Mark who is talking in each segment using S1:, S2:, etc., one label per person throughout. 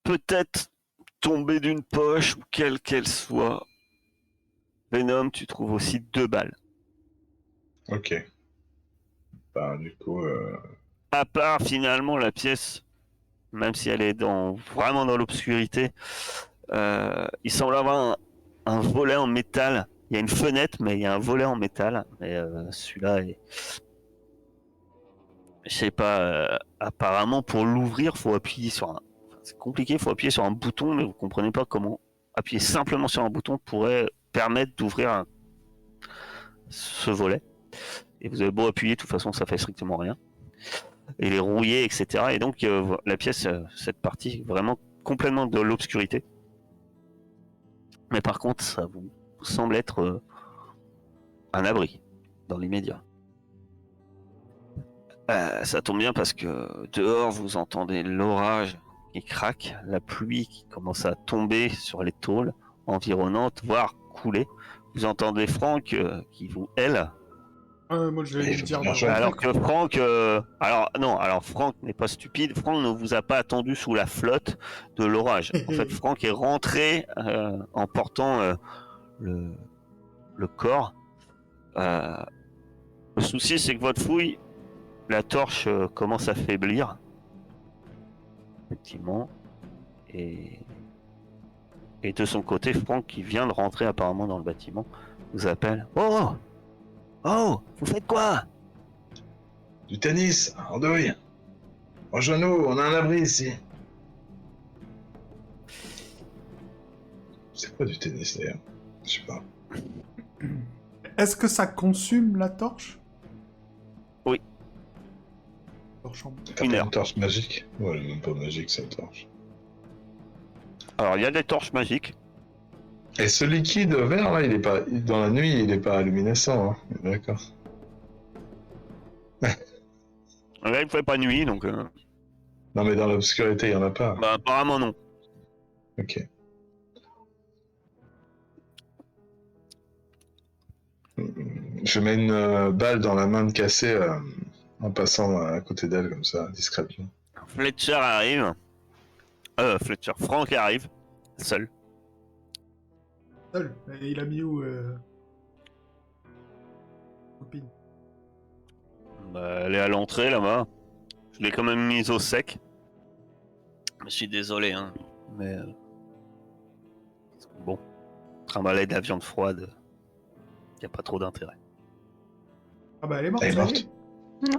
S1: peut-être tomber d'une poche, quelle qu'elle soit. Venom, tu trouves aussi 2 balles.
S2: Ok. Bah, du coup,
S1: À part finalement la pièce, même si elle est vraiment dans l'obscurité, il semble avoir un volet en métal. Il y a une fenêtre, mais il y a un volet en métal. Mais celui-là est. Je sais pas, apparemment pour l'ouvrir, faut appuyer sur un. Enfin, c'est compliqué, faut appuyer sur un bouton, mais vous comprenez pas comment appuyer simplement sur un bouton pourrait permettre d'ouvrir ce volet. Et vous avez beau appuyer, de toute façon, ça fait strictement rien. Et il est rouillé, etc. Et donc, la pièce, cette partie, vraiment complètement de l'obscurité. Mais par contre, ça vous semble être un abri dans l'immédiat. Ça tombe bien parce que dehors, vous entendez l'orage qui craque, la pluie qui commence à tomber sur les tôles environnantes, voire couler. Vous entendez Franck qui vous hèle.
S3: Moi, je vais
S2: il
S3: lui
S2: faut
S3: dire de
S2: bien
S3: rentrer.
S1: Alors que Franck, alors Franck n'est pas stupide. Franck ne vous a pas attendu sous la flotte de l'orage. En fait, Franck est rentré en portant le, le corps. Euh, le souci, c'est que votre fouille, la torche commence à faiblir, effectivement. Et, et de son côté, Franck, qui vient de rentrer apparemment dans le bâtiment, vous appelle. Oh, oh, vous faites quoi?
S2: du tennis, en douille. Rejoins-nous, on a un abri ici. C'est quoi du tennis d'ailleurs? Je sais pas.
S3: Est-ce que ça consume la torche?
S1: Oui.
S3: Torche en...
S2: T'as
S1: Une
S2: pas
S1: heure.
S2: une torche magique? Ouais, elle est même pas magique cette torche.
S1: Alors, il y a des torches magiques.
S2: Et ce liquide vert là, il est pas dans la nuit, il est pas luminescent, hein. D'accord.
S1: Là, il ne fait pas nuit, donc
S2: Non mais dans l'obscurité, il y en a pas.
S1: bah, apparemment non.
S2: Ok. Je mets une balle dans la main de Cassé en passant à côté d'elle comme ça, discrètement.
S1: Fletcher arrive. Fletcher. Franck arrive. Seul.
S3: Seul. Et il a mis où copine?
S1: Bah, elle est à l'entrée là-bas. Je l'ai quand même mise au sec. Je suis désolé, hein. Mais bon, trimballer de la viande froide, il n'y a pas trop d'intérêt.
S3: Ah bah elle est morte,
S2: Elle est
S3: ça y
S2: morte.
S3: est.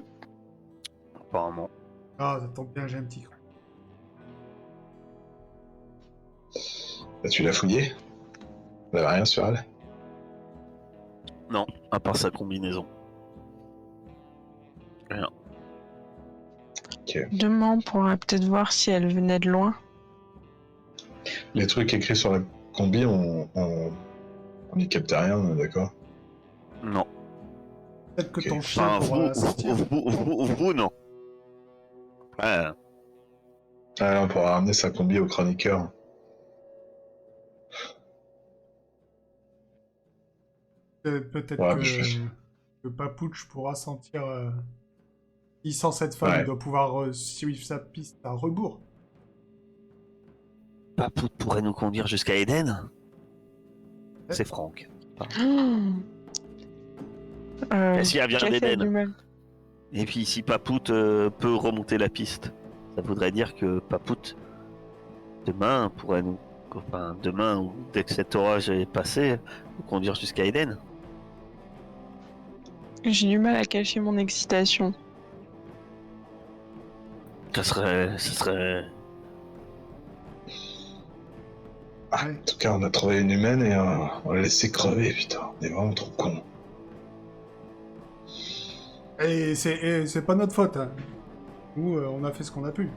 S1: Apparemment.
S3: Ah, ça tombe bien, j'ai un petit cru.
S2: Bah, tu l'as fouillée? Elle avait rien sur elle?
S1: Non, à part sa combinaison. Rien.
S2: Ok.
S4: Demain, on pourra peut-être voir si elle venait de loin.
S2: Les trucs écrits sur la combi, on y capte rien, on est d'accord?
S1: Non.
S3: Peut-être que
S2: Ok.
S3: ton chien
S1: Enfin,
S3: pourra sortir.
S1: vous, non. Ouais.
S2: Ah, on pourra ramener sa combi au chroniqueur.
S3: Peut-être
S2: Ouais,
S3: que Papouche pourra sentir... Il sent cette femme,
S2: Ouais.
S3: il doit pouvoir suivre sa piste à rebours.
S1: Papout pourrait nous conduire jusqu'à Eden. C'est Franck. Cassia vient
S4: Cassia a
S1: d'Eden.
S4: du mal.
S1: Et puis si Papout peut remonter la piste, ça voudrait dire que Papout, demain, pourrait nous... Enfin, demain, ou dès que cet orage est passé, nous conduire jusqu'à Eden.
S4: J'ai du mal à cacher mon excitation.
S1: Ça serait...
S2: Ah,
S3: Ouais.
S2: en tout cas, on a trouvé une humaine et on l'a laissé crever, putain. On est vraiment trop cons.
S3: Et c'est pas notre faute. Hein. Nous, on a fait ce qu'on a pu.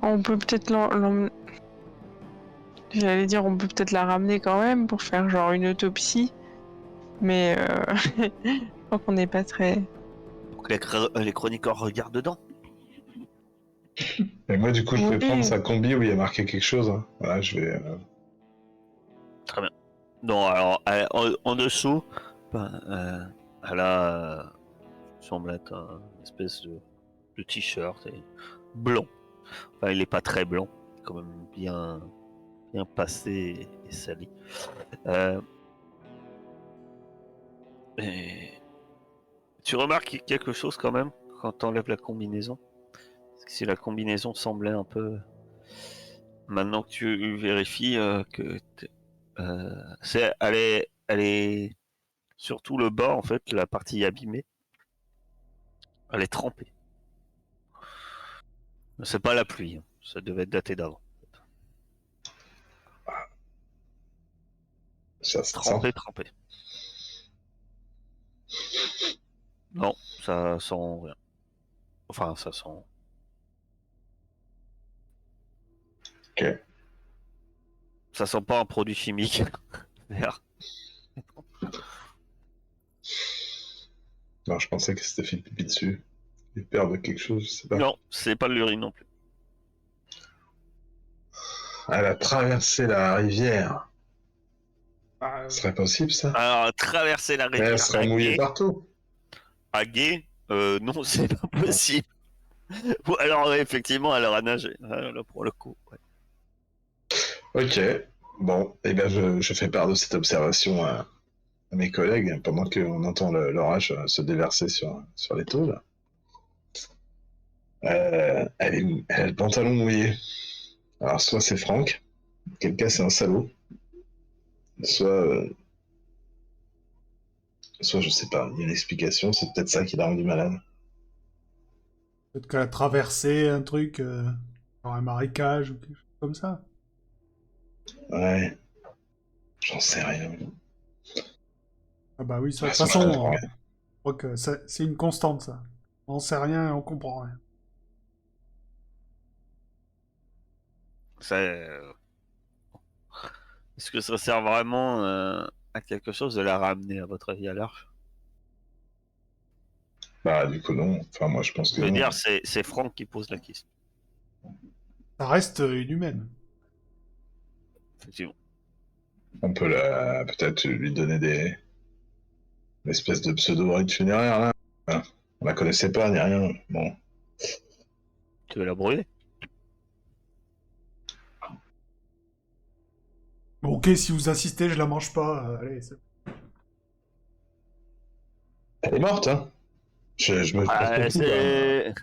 S4: On peut peut-être J'allais dire, on peut peut-être la ramener quand même pour faire genre une autopsie. Mais je crois qu'on n'est pas très...
S1: Pour que les chroniqueurs regardent dedans.
S2: Et moi, du coup, je vais
S4: Oui.
S2: prendre sa combi où il y a marqué quelque chose. Hein. Voilà, je vais...
S1: Très bien. Non, alors, en dessous, ben, elle a... semble être une espèce de t-shirt et blanc. Enfin, il est pas très blanc, quand même bien passé et sali. Euh, et tu remarques quelque chose quand même quand tu enlèves la combinaison. Parce que si la combinaison semblait un peu. Maintenant que tu vérifies elle est surtout le bas en fait, la partie abîmée, elle est trempée. C'est pas la pluie, hein. Ça devait être daté d'avant.
S2: Ça se sent.
S1: Trempé. Non, ça sent rien. Enfin, ça sent.
S2: Ok.
S1: Ça sent pas un produit chimique. Vert.
S2: Non, je pensais que c'était fait pipi dessus. Il perd de quelque chose, je sais pas.
S1: Non, c'est pas de l'urine non plus.
S2: Elle a traversé la rivière.
S3: Bah,
S2: Ce serait possible, ça?
S1: Alors, traverser la
S2: Elle
S1: rivière
S2: serait mouillée partout.
S1: à Gué, non, c'est pas possible. Ou alors, effectivement, elle aura nagé. Là, pour le coup. Ouais.
S2: Ok. Bon, eh ben je fais part de cette observation à mes collègues pendant qu'on entend l'orage se déverser sur les tôles. Elle a le pantalon mouillé. Alors, soit c'est Franck, quel cas c'est un salaud, soit, soit je sais pas, il y a une explication, c'est peut-être ça qui l'a rendu malade.
S3: peut-être qu'elle a traversé un truc, dans un marécage ou quelque chose comme ça.
S2: Ouais, j'en sais rien.
S3: Ah bah oui, ça, de toute
S2: De toute façon,
S3: façon, je crois que c'est une constante, ça. On sait rien et on comprend rien.
S1: Est-ce que ça sert vraiment à quelque chose de la ramener, à votre avis, à l'arche?
S2: bah du coup non, enfin moi je pense que
S1: Je veux
S2: non.
S1: dire, c'est Franck qui pose la question.
S3: Ça reste une humaine.
S1: Effectivement.
S2: On peut peut-être lui donner une espèce de pseudo-rite funéraire là. Enfin, on la connaissait pas ni rien. Bon,
S1: Tu veux la brûler?
S3: Bon, ok, si vous insistez, je la mange pas. Allez,
S2: elle est morte, hein. Je me pose
S1: Ah,
S2: beaucoup quand même.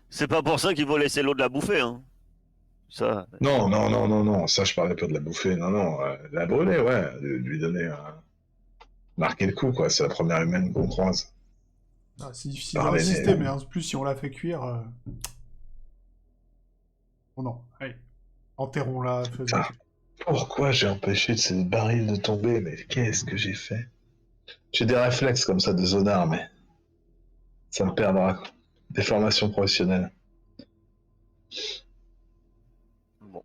S1: c'est pas pour ça qu'il faut laisser l'eau de la bouffer, hein. Ça.
S2: Non, non, non, non, non, ça je parlais pas de la bouffer, non, non, la brûler, ouais, de lui donner, marquer le coup, quoi, c'est la première humaine qu'on croise.
S3: c'est difficile
S2: Par les
S3: d'insister,
S2: nez.
S3: mais en plus, si on la fait cuire. Bon, non, allez, enterrons-la, faisons.
S2: Putain, pourquoi j'ai empêché de ce baril de tomber, mais qu'est-ce que j'ai fait? J'ai des réflexes comme ça de zonard, mais ça me perdra, quoi. Des formations professionnelles.
S1: Bon.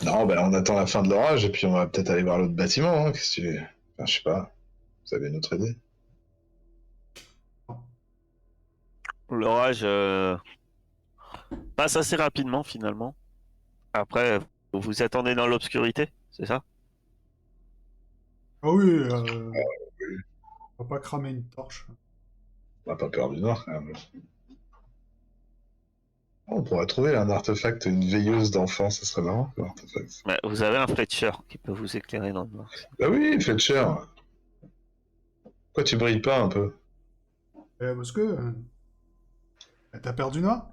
S2: Non, ben on attend la fin de l'orage et puis on va peut-être aller voir l'autre bâtiment, hein, qu'est-ce que tu... Enfin, je sais pas, vous avez une autre idée?
S1: L'orage passe assez rapidement, finalement. Après, vous vous attendez dans l'obscurité, c'est ça?
S3: Ah oui, on va pas cramer une torche.
S2: On n'a pas peur du noir, quand même. Oh, on pourrait trouver un artefact, une veilleuse d'enfant, ça serait marrant comme artefact.
S1: Bah, vous avez un Fletcher qui peut vous éclairer dans le noir.
S2: Bah oui, Fletcher. Pourquoi tu brilles pas un peu?
S3: Parce que. T'as perdu noir?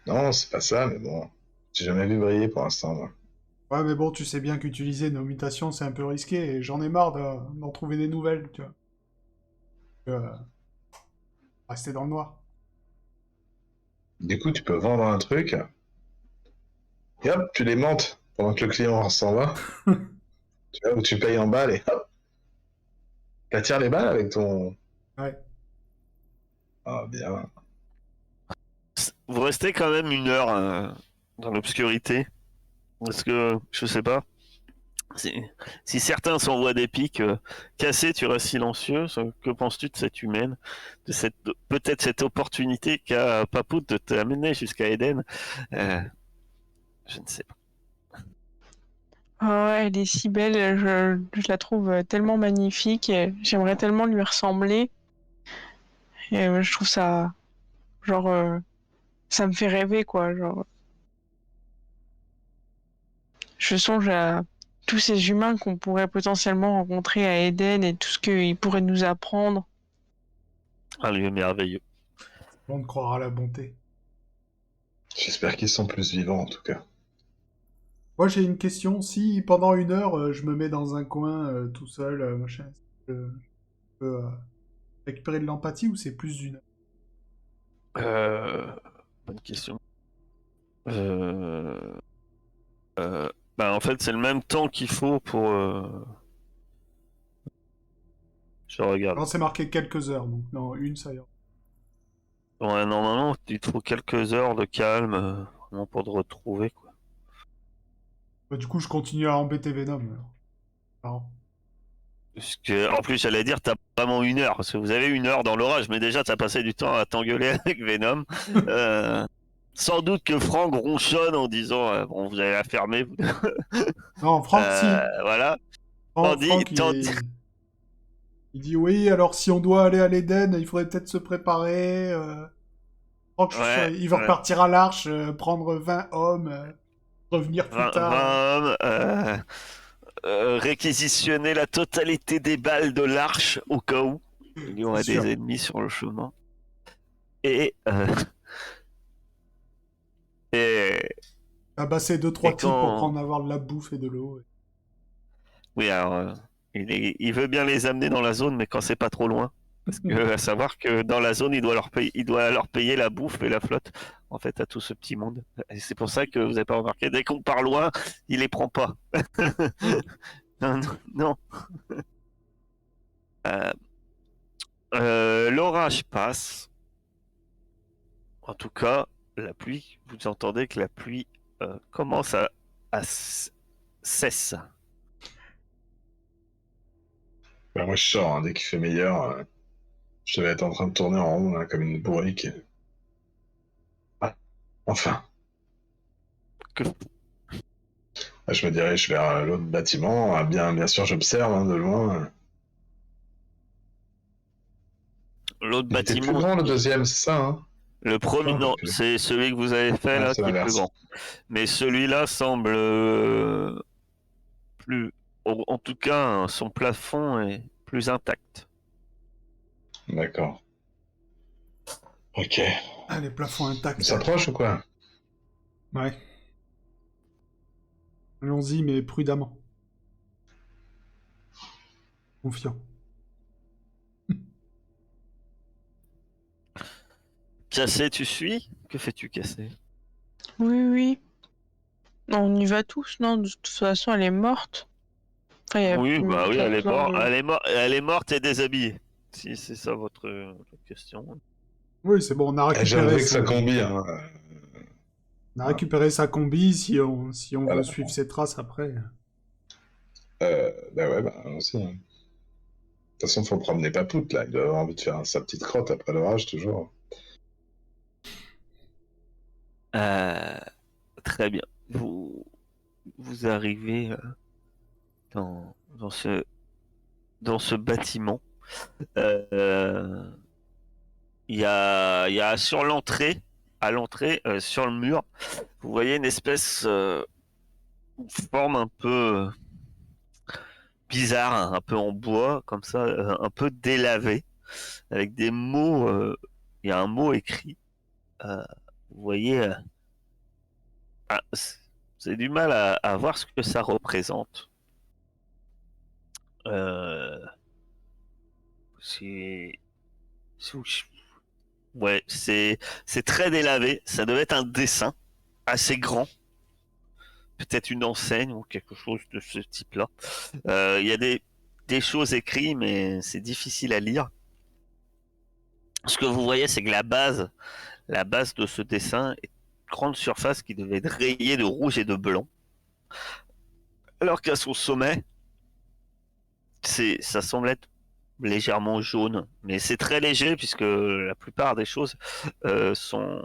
S2: Non, c'est pas ça, mais bon. J'ai jamais vu briller pour l'instant, moi.
S3: Ouais, mais bon, tu sais bien qu'utiliser nos mutations, c'est un peu risqué, et j'en ai marre d'en trouver des nouvelles, tu vois. Rester dans le noir.
S2: Du coup, tu peux vendre un truc, et hop, tu les montes pendant que le client s'en va. Tu vois, ou tu payes en balles et hop, t'attires les balles avec ton...
S3: Ouais.
S2: Ah, bien.
S1: Vous restez quand même 1 heure dans l'obscurité. Parce que, je sais pas, si certains s'envoient des pics, Cassé, tu restes silencieux. Que penses-tu de cette humaine, peut-être cette opportunité qu'a Papout de t'amener jusqu'à Eden? Je ne sais pas.
S4: Ah ouais, elle est si belle, je la trouve tellement magnifique. Et j'aimerais tellement lui ressembler. Et je trouve ça, genre, Ça me fait rêver, quoi. Genre, je songe à tous ces humains qu'on pourrait potentiellement rencontrer à Eden et tout ce qu'ils pourraient nous apprendre.
S1: Un lieu merveilleux.
S3: On croira à la bonté.
S2: J'espère qu'ils sont plus vivants en tout cas.
S3: Moi, j'ai une question. Si pendant 1 heure, je me mets dans un coin tout seul, machin, est-ce que je peux récupérer de l'empathie ou c'est plus d'1 heure?
S1: Euh, Bonne question. Euh, Bah, en fait, c'est le même temps qu'il faut pour. Je regarde.
S3: Non, c'est marqué quelques heures, donc non, une, ça ira.
S1: Ouais, normalement, il te faut quelques heures de calme vraiment pour te retrouver, quoi.
S3: Bah, du coup, je continue à embêter Venom. Alors. Marrant.
S1: Parce que, en plus, j'allais dire, t'as vraiment 1 heure, parce que vous avez 1 heure dans l'orage, mais déjà, t'as passé du temps à t'engueuler avec Venom. Euh, Sans doute que Frank ronchonne en disant bon, vous allez la fermer.
S3: Non, Franck, si.
S1: Voilà. Tandis,
S3: Franck, il dit oui, alors si on doit aller à l'Éden, il faudrait peut-être se préparer. Franck,
S1: ouais,
S3: il va repartir à l'Arche, prendre 20 hommes, revenir plus
S1: 20,
S3: tard.
S1: 20 hommes, réquisitionner la totalité des balles de l'arche au cas où il y aurait
S3: C'est sûr.
S1: des ennemis sur le chemin. Et, euh, et,
S3: Tabasser 2-3
S1: et
S3: types pour
S1: quand.
S3: prendre avoir de la bouffe et de l'eau.
S1: Oui, alors, il veut bien les amener dans la zone, mais quand c'est pas trop loin. Parce que, à savoir que dans la zone, il doit leur payer la bouffe et la flotte, en fait, à tout ce petit monde. Et c'est pour ça que vous avez pas remarqué, dès qu'on part loin, il les prend pas. Non, non, non. Euh, L'orage passe. En tout cas, la pluie, vous entendez que la pluie commence à cesse.
S2: Bah, moi je sors, hein, dès qu'il fait meilleur, je devais être en train de tourner en rond là, comme une bourrique. Ah, enfin.
S1: Que
S2: Là, je me dirige vers l'autre bâtiment. Ah, bien sûr, j'observe hein, de loin.
S1: l'autre
S2: Il était plus
S1: bâtiment,
S2: grand le deuxième, c'est ça, hein?
S1: le
S2: Je
S1: premier,
S2: m'en rappelle
S1: non,
S2: plus.
S1: c'est celui que vous avez fait
S2: Ah,
S1: là
S2: c'est
S1: qui est plus
S2: l'inverse.
S1: grand. Mais celui-là semble plus, en tout cas, son plafond est plus intact.
S2: D'accord. Ok.
S3: Ah, les plafonds
S2: On
S3: intacts.
S2: s'approche ou quoi?
S3: Ouais. Allons-y, mais prudemment. Confiant.
S1: Cassé, tu suis? Que fais-tu, Cassé?
S4: Oui, oui. Non, on y va tous, non? De toute façon, elle est morte. Enfin, y a
S1: Oui, bah oui,
S4: pas besoin de...
S1: elle est morte et déshabillée. Si c'est ça votre question.
S3: Oui, c'est bon, on a
S2: Eh, j'ai
S3: récupéré
S2: relevé que ça
S3: son...
S2: combi, hein.
S3: On a récupéré sa combi, si on veut
S2: Voilà.
S3: suivre ses traces après.
S2: Bah ouais, bah aussi. Hein. De toute façon, faut promener Papoute, là. Il doit avoir envie de faire sa petite crotte après l'orage, toujours.
S1: Euh, Très bien. Vous arrivez dans dans ce bâtiment. Euh, il y a sur l'entrée, à l'entrée, sur le mur, vous voyez une espèce de forme un peu bizarre, hein, un peu en bois, comme ça, un peu délavé, avec des mots. Il y a un mot écrit. euh, Vous voyez, ah, vous avez du mal à voir ce que ça représente. Euh, c'est, c'est- ouais, c'est très délavé. Ça devait être un dessin assez grand, peut-être une enseigne ou quelque chose de ce type-là. Il y a des choses écrites, mais c'est difficile à lire. Ce que vous voyez, c'est que la base de ce dessin est une grande surface qui devait être rayée de rouge et de blanc, alors qu'à son sommet, ça semble être légèrement jaune, mais c'est très léger puisque la plupart des choses euh, sont,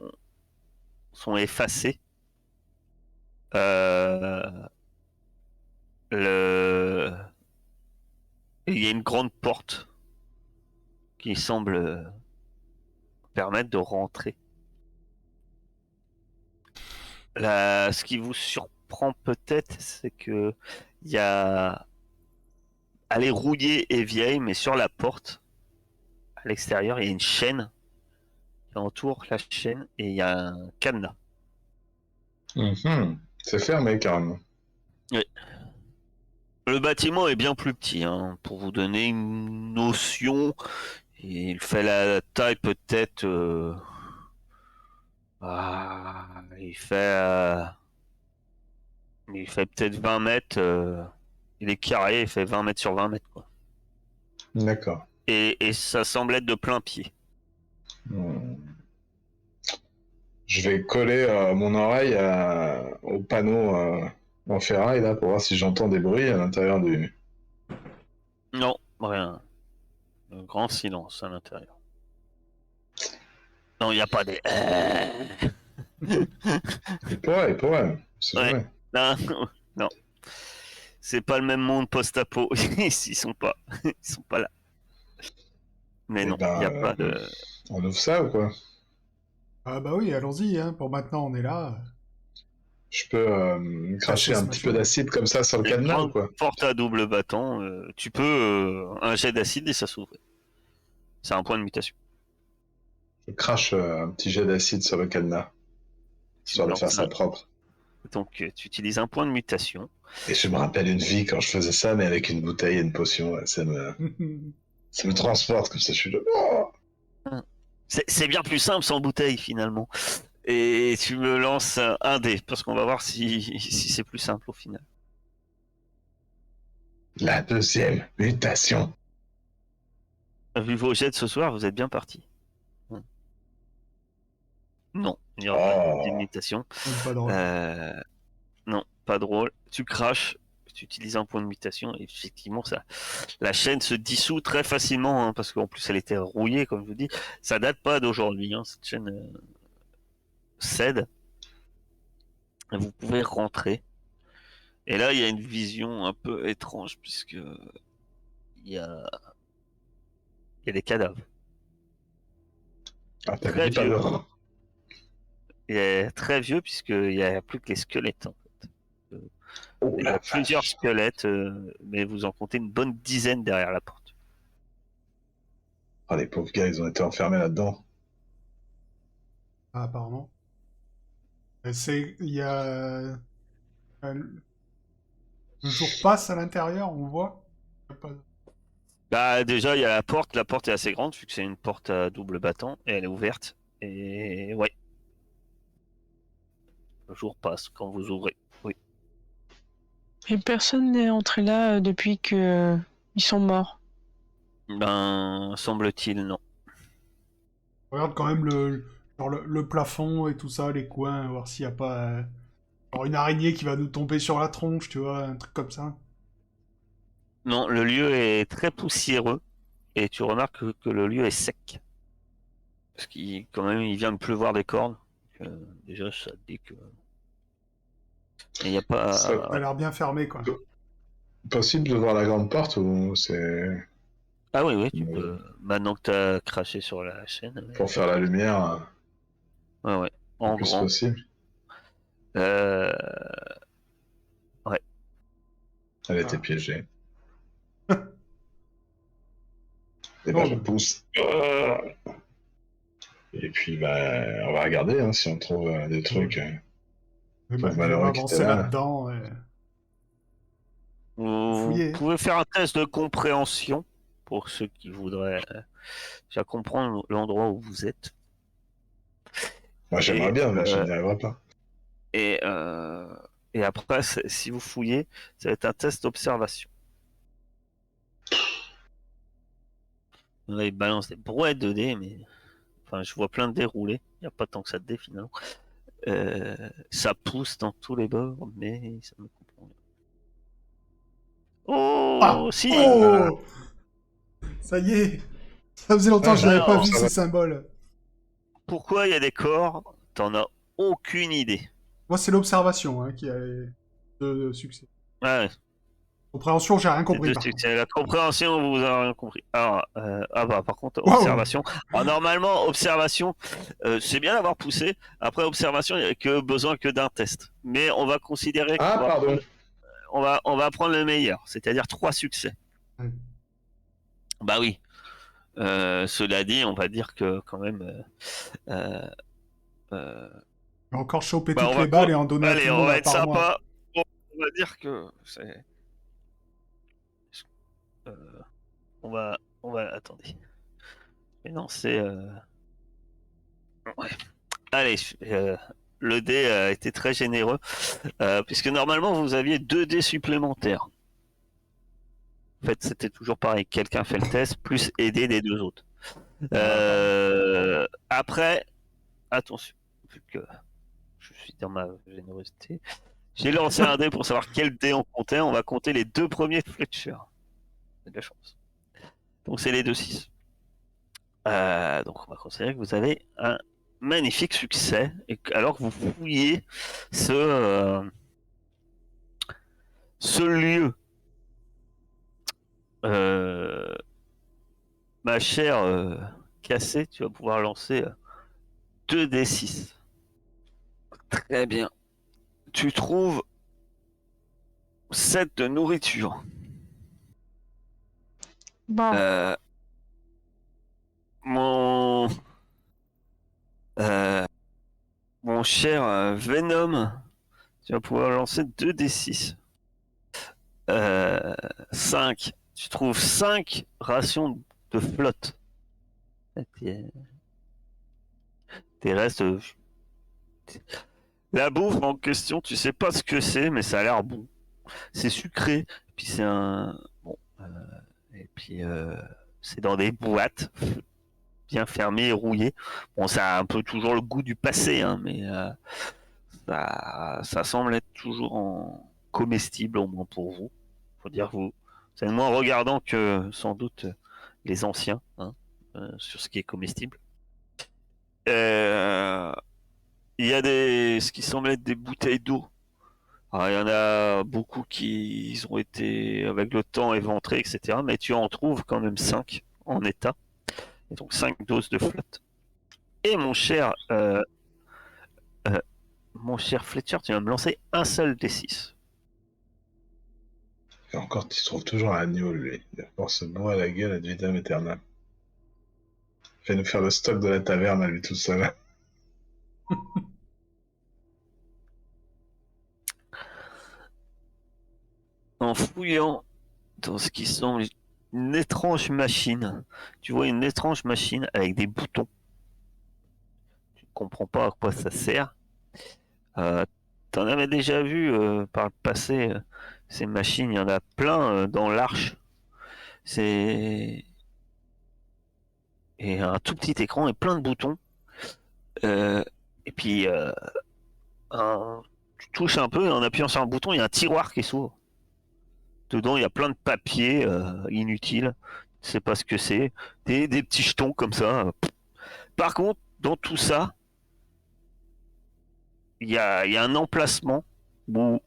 S1: sont effacées. Euh, le... Il y a une grande porte qui semble permettre de rentrer. Ce qui vous surprend peut-être, c'est que il y a, elle est rouillée et vieille, mais sur la porte, à l'extérieur, il y a une chaîne qui entoure la chaîne et il y a un cadenas.
S2: Mhm. C'est fermé carrément.
S1: Oui. Le bâtiment est bien plus petit, hein, pour vous donner une notion. Il fait la taille peut-être. Il fait peut-être 20 mètres. Il est carré, il fait 20 mètres sur 20 mètres, quoi.
S2: D'accord.
S1: Et ça semble être de plein pied.
S2: Hmm. Je vais coller mon oreille au panneau en ferraille là pour voir si j'entends des bruits à l'intérieur du.
S1: Non, rien. Un grand silence à l'intérieur. Non, il n'y a pas des.
S2: Il pourrait, c'est
S1: Ouais.
S2: jamais.
S1: Non, non. C'est pas le même monde post-apo. Ils sont pas là. Mais
S2: Eh
S1: non, il n'y
S2: ben,
S1: a pas de.
S2: on ouvre ça ou quoi?
S3: Ah bah oui, allons-y, hein. Pour maintenant, on est là.
S2: Je peux cracher
S3: Cacher ce
S2: un petit peu
S3: machin.
S2: d'acide comme ça sur le
S1: Une
S2: cadenas ou
S1: grande
S2: quoi?
S1: porte à double battant. Tu peux un jet d'acide et ça s'ouvre. C'est un point de mutation.
S2: Je crache un petit jet d'acide sur le cadenas,
S1: Tu
S2: histoire de faire
S1: lances
S2: ça propre.
S1: Donc, tu utilises un point de mutation.
S2: Et je me rappelle une vie quand je faisais ça, mais avec une bouteille et une potion, ouais, ça me transporte comme ça, je suis là. Oh.
S1: C'est bien plus simple sans bouteille finalement. Et tu me lances un dé, parce qu'on va voir si c'est plus simple au final.
S2: La deuxième mutation.
S1: Vu vos jets de ce soir, vous êtes bien parti. Non, il n'y aura pas de deuxième
S2: Oh.
S1: mutation.
S3: Même pas drôle.
S1: Non, pas drôle. Tu craches, tu utilises un point de mutation, et effectivement, la chaîne se dissout très facilement, hein, parce qu'en plus elle était rouillée, comme je vous dis. Ça date pas d'aujourd'hui, hein, cette chaîne cède. Et vous pouvez rentrer. Et là, il y a une vision un peu étrange, puisque il y a des cadavres.
S2: Ah, t'avais
S1: Très
S2: dit pas
S1: vieux.
S2: d'or.
S1: Il est très vieux, puisqu'il n'y a plus que les squelettes, hein.
S2: Oh
S1: Il y
S2: la
S1: a plusieurs
S2: vache.
S1: squelettes, mais vous en comptez une bonne dizaine derrière la porte.
S2: Oh, les pauvres gars, ils ont été enfermés là-dedans.
S3: Ah, apparemment. Il y a... Le jour passe à l'intérieur, on voit. Y a pas de-
S1: Bah, déjà, il y a la porte. La porte est assez grande, vu que c'est une porte à double battant, et elle est ouverte. Et ouais, le jour passe quand vous ouvrez. Oui.
S4: Et personne n'est entré là depuis que ils sont morts.
S1: Ben, semble-t-il, non.
S3: Regarde quand même genre le plafond et tout ça, les coins, voir s'il n'y a pas genre une araignée qui va nous tomber sur la tronche, tu vois, un truc comme ça.
S1: Non, le lieu est très poussiéreux, et tu remarques que le lieu est sec. Parce qu'il, quand même, il vient de pleuvoir des cornes. Donc, déjà, ça te dit que. Et il n'y a
S2: Ça
S3: Ça a
S1: pas.
S3: l'air bien fermé, quoi.
S2: possible de voir la grande porte ou c'est
S1: Ah oui, oui, tu peux. Maintenant que tu as craché sur la chaîne, ouais,
S2: pour faire la lumière
S1: ouais, ouais.
S2: le
S1: En
S2: plus
S1: grand.
S2: possible?
S1: Euh, Ouais.
S2: Elle était
S3: Ah.
S2: piégée. Et ben
S3: Non,
S2: je pousse. Et puis bah on va regarder hein, si on trouve des trucs. Pauvre
S3: je vais
S2: malheureux qui était
S3: m'avancer
S2: là.
S3: là-dedans et
S1: Vous
S3: fouiller.
S1: pouvez faire un test de compréhension pour ceux qui voudraient déjà comprendre l'endroit où vous êtes.
S2: Moi j'aimerais
S1: Et,
S2: bien, mais je
S1: euh,
S2: n'y arriverai pas.
S1: et, euh, et après, si vous fouillez, ça va être un test d'observation. Là, il balance des brouettes de dés, mais enfin, je vois plein de dés roulés. Il n'y a pas tant que ça de dés finalement. Ça pousse dans tous les bords, mais ça me comprend rien. Oh,
S3: Ah!
S1: si!
S3: Oh! Ça y est! Ça faisait longtemps
S2: Ah,
S3: que je n'avais pas
S1: Alors,
S3: vu ces symboles.
S1: pourquoi il y a des corps? T'en as aucune idée.
S3: Moi, c'est l'observation hein, qui a de succès.
S1: Ouais.
S3: Compréhension, j'ai rien
S1: C'est
S3: compris.
S1: deux
S3: Par contre.
S1: succès. La compréhension, vous avez rien compris. Alors, par contre,
S3: Wow.
S1: observation. Alors, normalement, observation, c'est bien d'avoir poussé. Après, observation, il n'y a que besoin que d'un test. Mais on va considérer
S2: Ah, pardon.
S1: on va prendre le meilleur, c'est-à-dire 3 succès.
S3: Ouais.
S1: Bah oui. Cela dit, on va dire que quand même. Euh,
S3: J'ai encore chopé
S1: bah,
S3: toutes les balles et en donner à tout
S1: allez,
S3: le
S1: on
S3: monde
S1: va
S3: à
S1: être
S3: part moi.
S1: sympa. On va dire que c'est. euh, attendez. Mais non, c'est. Ouais. Allez, le dé a été très généreux, puisque normalement vous aviez 2 dés supplémentaires. En fait, c'était toujours pareil. Quelqu'un fait le test, plus aider les 2 autres. Après, attention, vu que je suis dans ma générosité, j'ai lancé un dé pour savoir quel dé on comptait. On va compter les 2 premiers de Fletcher. C'est de la chance. Donc c'est les 2-6. Donc on va considérer que vous avez un magnifique succès, alors que vous fouillez ce lieu. Ma chère Cassé, tu vas pouvoir lancer 2d6. Très bien. Tu trouves 7 de nourriture.
S4: Bon,
S1: Euh, mon, euh, mon cher Venom, tu vas pouvoir lancer 2d6. 5. Tu trouves 5 rations de flotte. Tes restes. La bouffe en question, tu sais pas ce que c'est, mais ça a l'air bon. C'est sucré, puis c'est un. Bon. Et puis, c'est dans des boîtes bien fermées et rouillées. Bon, ça a un peu toujours le goût du passé, hein, mais ça semble être toujours comestible, au moins pour vous. Faut dire que vous, c'est moins regardant que sans doute les anciens, hein, sur ce qui est comestible. Euh, Il y a ce qui semble être des bouteilles d'eau. Alors, il y en a beaucoup qui ont été, avec le temps, éventrés, etc. Mais tu en trouves quand même 5 en état. Et donc 5 doses de flotte. Et euh, mon cher Fletcher, tu vas me lancer un seul des 6.
S2: Et encore, tu trouves toujours l'agneau, lui. Il va pouvoir se bourrer la gueule ad vitam aeternam. Il va nous faire le stock de la taverne à lui tout seul.
S1: En fouillant dans ce qui semble une étrange machine, tu vois une étrange machine avec des boutons. Tu ne comprends pas à quoi ça sert. Euh, T'en avais déjà vu par le passé ces machines, il y en a plein dans l'Arche. C'est et un tout petit écran et plein de boutons. Euh, et puis tu touches un peu et en appuyant sur un bouton, il y a un tiroir qui s'ouvre. Dedans, il y a plein de papiers inutiles. Je sais pas ce que c'est. Des petits jetons comme ça. Par contre, dans tout ça, il y a un emplacement où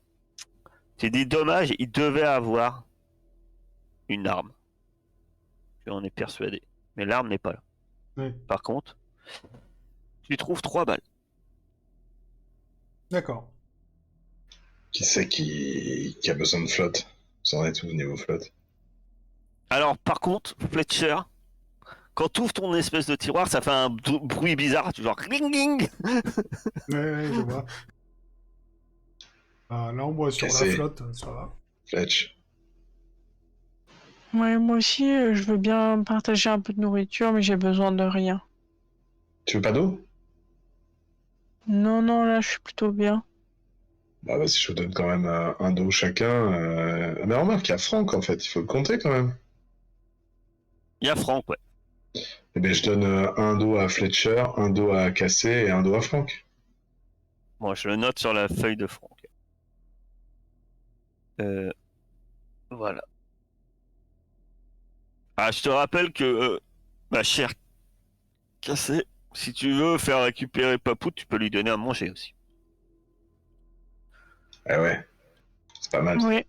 S1: c'est des dommages. Il devait avoir une arme. Tu en es persuadé. Mais l'arme n'est pas là.
S3: Oui.
S1: Par contre, tu trouves 3 balles.
S3: D'accord.
S2: Qui c'est qui a besoin de flotte? Ça en est tout au niveau flotte.
S1: Alors, par contre, Fletcher, quand tu ouvres ton espèce de tiroir, ça fait un bruit bizarre, tu genre ring ring.
S3: Ouais, je vois. Là, on voit sur la
S2: Cassé.
S3: flotte, ça va.
S2: Fletch.
S4: ouais, moi aussi, je veux bien partager un peu de nourriture, mais j'ai besoin de rien.
S2: Tu veux pas d'eau?
S4: Non, non, là, je suis plutôt bien.
S2: Bah vas-y, je vous donne quand même un dos chacun. Mais remarque, il y a Franck en fait, il faut le compter quand même.
S1: Il y a Franck, ouais.
S2: Eh bien, je donne un dos à Fletcher, un dos à Cassé et un dos à Franck.
S1: Bon, je le note sur la feuille de Franck. Voilà. Ah, je te rappelle que, ma chère Cassé, si tu veux faire récupérer Papou, tu peux lui donner à manger aussi.
S2: Eh ouais, c'est pas mal.
S4: Oui.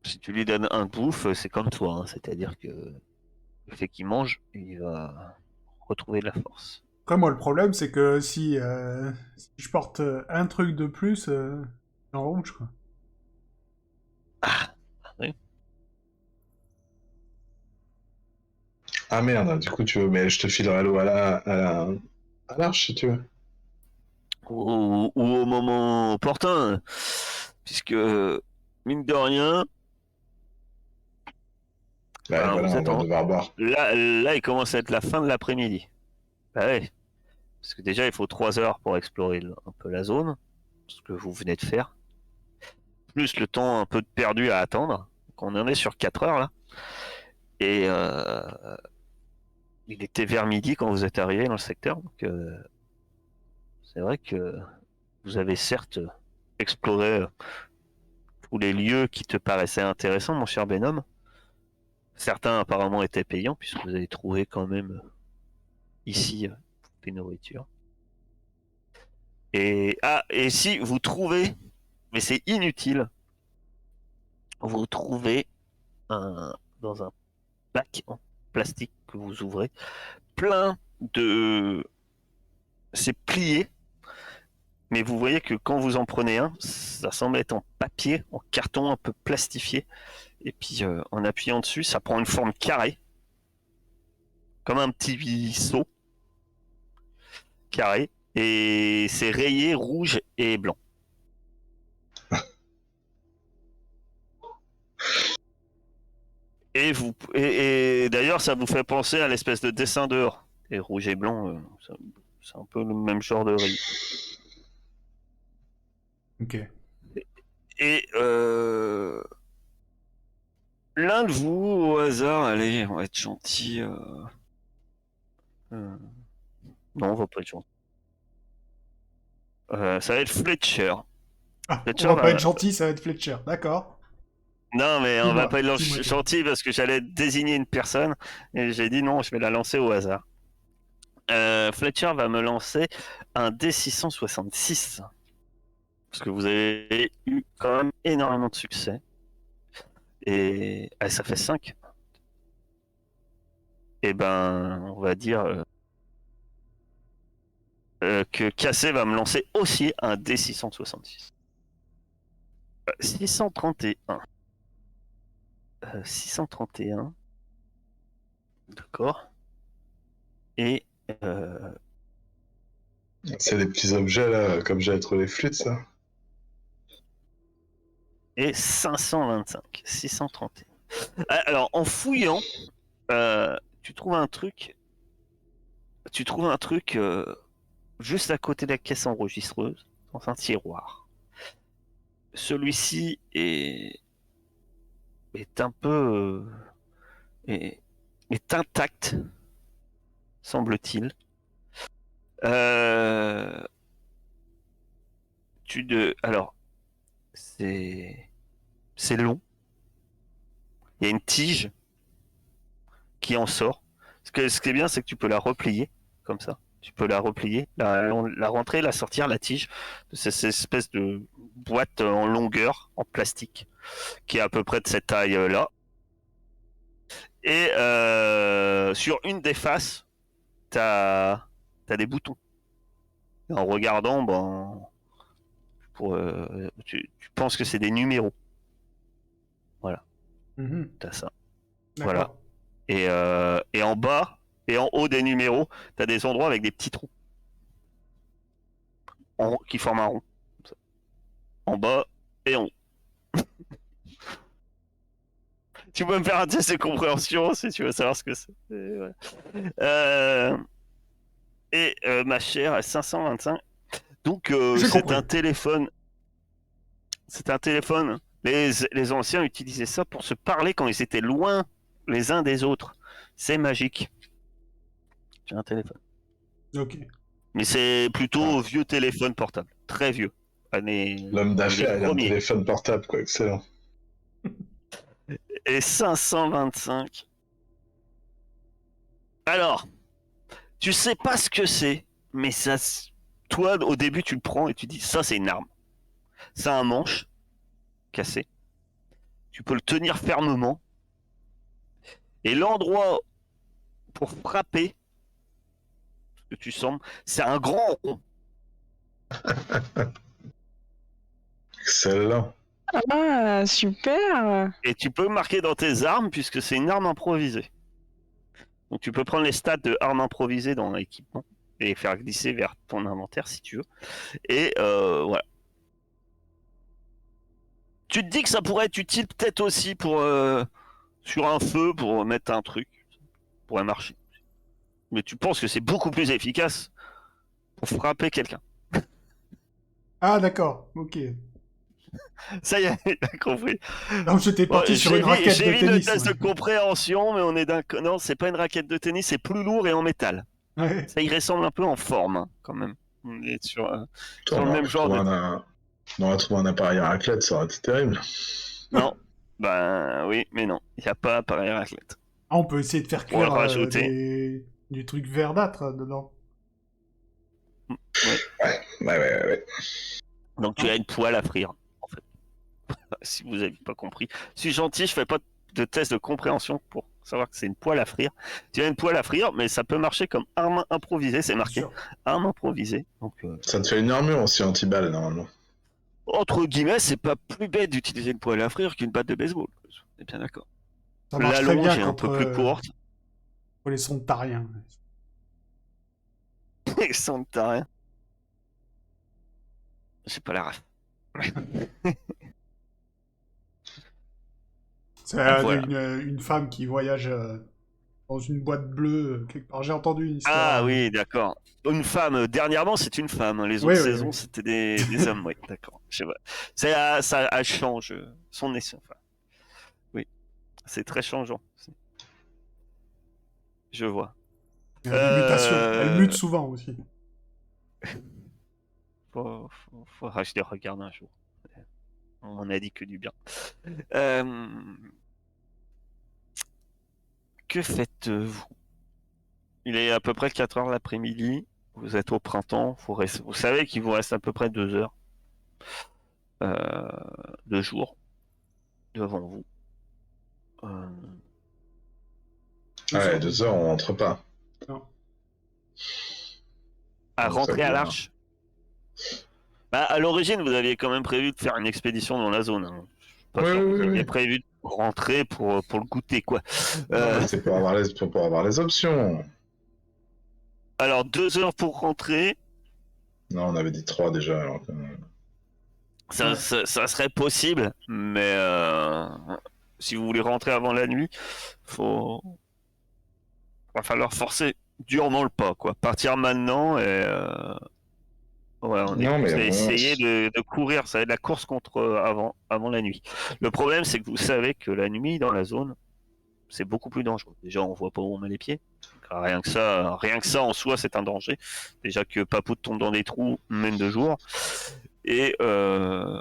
S1: Si tu lui donnes un bouffe, c'est comme toi, hein, c'est-à-dire que le fait qu'il mange, il va retrouver de la force.
S3: Après, moi, le problème, c'est que si je porte un truc de plus, c'est en rouge, quoi.
S1: Ah, oui.
S2: Ah merde, du coup, tu veux, mais je te filerai l'eau à l'arche si tu veux.
S1: Ou au moment opportun, puisque mine de rien,
S2: Ouais,
S1: ben, vous
S2: voilà, on
S1: êtes
S2: va
S1: en...
S2: devoir boire.
S1: là, il commence à être la fin de l'après-midi. Bah ouais, parce que déjà, il faut 3 heures pour explorer un peu la zone, ce que vous venez de faire, plus le temps un peu perdu à attendre. Donc on en est sur 4 heures là, et il était vers midi quand vous êtes arrivé dans le secteur, donc c'est vrai que vous avez certes exploré tous les lieux qui te paraissaient intéressants, mon cher Benhomme. Certains apparemment étaient payants, puisque vous avez trouvé quand même ici des nourritures. Et si vous trouvez, mais c'est inutile, vous trouvez dans un bac en plastique que vous ouvrez, plein de... C'est plié, mais vous voyez que quand vous en prenez un, ça semble être en papier, en carton un peu plastifié, et puis en appuyant dessus, ça prend une forme carrée, comme un petit seau carré, et c'est rayé rouge et blanc. Et d'ailleurs, ça vous fait penser à l'espèce de dessin dehors. Et rouge et blanc, c'est un peu le même genre de rayon.
S3: Ok.
S1: Et l'un de vous, au hasard, allez, on va être gentil. Euh, non, on va pas être gentil. Ça va être Fletcher.
S3: Ah, on
S1: Fletcher
S3: va pas être
S1: va...
S3: gentil, ça va être Fletcher. D'accord.
S1: Non, mais on va pas être
S3: Dis-moi tout.
S1: gentil parce que j'allais désigner une personne et j'ai dit non, je vais la lancer au hasard. Fletcher va me lancer un D666 parce que vous avez eu quand même énormément de succès. Et ça fait 5. Et ben, on va dire que Cassé va me lancer aussi un D666. 631. 631. D'accord. Et
S2: C'est des petits objets là, comme j'ai trouvé les flûtes, ça.
S1: et 525. 631. Alors, en fouillant, tu trouves un truc. Tu trouves un truc juste à côté de la caisse enregistreuse, dans un tiroir. Celui-ci est un peu est intact, semble-t-il. Euh, alors, c'est long. Il y a une tige qui en sort. Ce qui est bien, c'est que tu peux la replier comme ça. Tu peux la replier, la rentrer, la sortir, la tige de cette espèce de boîte en longueur, en plastique, qui est à peu près de cette taille-là. Et sur une des faces, t'as des boutons. Et en regardant, ben, tu penses que c'est des numéros. Voilà,
S3: Mhm.
S1: t'as ça. Voilà.
S3: D'accord.
S1: Et en bas et en haut des numéros, t'as des endroits avec des petits trous qui forment un rond. En bas et en haut. Tu peux me faire un test de compréhension si tu veux savoir ce que c'est. Ma chère, à 525. Donc,
S3: J'ai
S1: c'est
S3: compris.
S1: un téléphone. C'est un téléphone. Les anciens utilisaient ça pour se parler quand ils étaient loin les uns des autres. C'est magique. J'ai un téléphone.
S3: Ok.
S1: Mais c'est
S2: Ah.
S1: plutôt vieux téléphone portable. Très vieux.
S2: L'homme
S1: Les
S2: d'affaires, il a un
S1: premiers.
S2: téléphone portable, quoi, excellent.
S1: Et 525. Alors, tu sais pas ce que c'est, mais ça. Toi, au début, tu le prends et tu dis ça, c'est une arme. Ça a un manche cassé. tu peux le tenir fermement. Et l'endroit pour frapper, ce que tu sembles, c'est un grand rond.
S2: Excellent.
S4: Ah, super.
S1: Et tu peux marquer dans tes armes puisque c'est une arme improvisée. Donc tu peux prendre les stats de arme improvisée dans l'équipement et faire glisser vers ton inventaire si tu veux. Et voilà. Tu te dis que ça pourrait être utile peut-être aussi pour sur un feu pour mettre un truc. Ça pourrait marcher. Mais tu penses que c'est beaucoup plus efficace pour frapper quelqu'un.
S3: Ah, d'accord, ok.
S1: Ça y est, t'as compris.
S3: Non, j'étais
S1: Bon,
S3: parti sur une raquette de
S1: j'ai vu le
S3: tennis.
S1: test
S3: moi.
S1: de compréhension, mais on est d'un... Non, c'est pas une raquette de tennis, c'est plus lourd et en métal.
S3: Ouais.
S1: Ça y ressemble un peu en forme, hein, quand même. On est sur
S2: Putain,
S1: le même genre de...
S2: On aurait trouvé un appareil à raclette, ça aurait été terrible.
S1: Non, ben oui, mais non, il n'y a pas appareil raclette.
S3: Ah, on peut essayer de faire
S1: On va le
S3: cuire
S1: rajouter.
S3: du truc verdâtre dedans.
S2: Ouais.
S1: Donc tu as une poêle à frire, en fait. Si vous n'avez pas compris. Je suis gentil, je fais pas de test de compréhension pour savoir que c'est une poêle à frire. Tu as une poêle à frire, mais ça peut marcher comme arme improvisée, c'est marqué.
S3: Sûr.
S1: Arme improvisée. Donc,
S2: Ça te fait une armure aussi anti-balle, normalement.
S1: entre guillemets, c'est pas plus bête d'utiliser une poêle à frire qu'une batte de baseball. On est bien d'accord.
S3: Ça marche
S1: La
S3: très
S1: longe
S3: bien
S1: est un peu plus courte.
S3: pour les sons de tariens.
S1: Sans de rien. J'ai pas la ref.
S3: C'est
S1: Voilà.
S3: une femme qui voyage dans une boîte bleue quelque part. J'ai entendu une histoire.
S1: Ah oui, d'accord. Une femme, dernièrement c'est une femme, hein. Les
S3: Oui,
S1: autres
S3: oui,
S1: saisons
S3: oui.
S1: c'était des hommes, oui, d'accord. Je sais pas. Ça change son essai. Enfin, oui, c'est très changeant. Je vois.
S3: Il y a des mutations. Elle
S1: Euh,
S3: mute souvent aussi.
S1: faut racheter regarde un jour. On en a dit que du bien. Euh, Que faites-vous? Il est à peu près 4 heures l'après-midi. Vous êtes au printemps. Vous savez qu'il vous reste à peu près 2 heures de jour devant vous.
S2: Ouais, 2 heures, on rentre pas.
S3: Non.
S1: À
S2: Ça
S1: rentrer à
S2: dure,
S1: l'arche. Bah, à l'origine, vous aviez quand même prévu de faire une expédition dans la zone. Hein. Je suis pas sûr que vous aviez prévu de rentrer pour le goûter, quoi.
S2: Non, mais c'est pour avoir les options.
S1: Alors, 2 heures pour rentrer,
S2: Non, on avait dit 3 déjà. Alors
S1: ça serait possible, mais si vous voulez rentrer avant la nuit, va falloir forcer durement le pas, quoi. Partir maintenant et ouais, vous allez essayer de courir, ça va être la course contre avant la nuit. Le problème, c'est que vous savez que la nuit dans la zone, c'est beaucoup plus dangereux. Déjà, on voit pas où on met les pieds. Rien que ça en soi, c'est un danger. Déjà que Papou tombe dans des trous, même de jour. Et
S2: je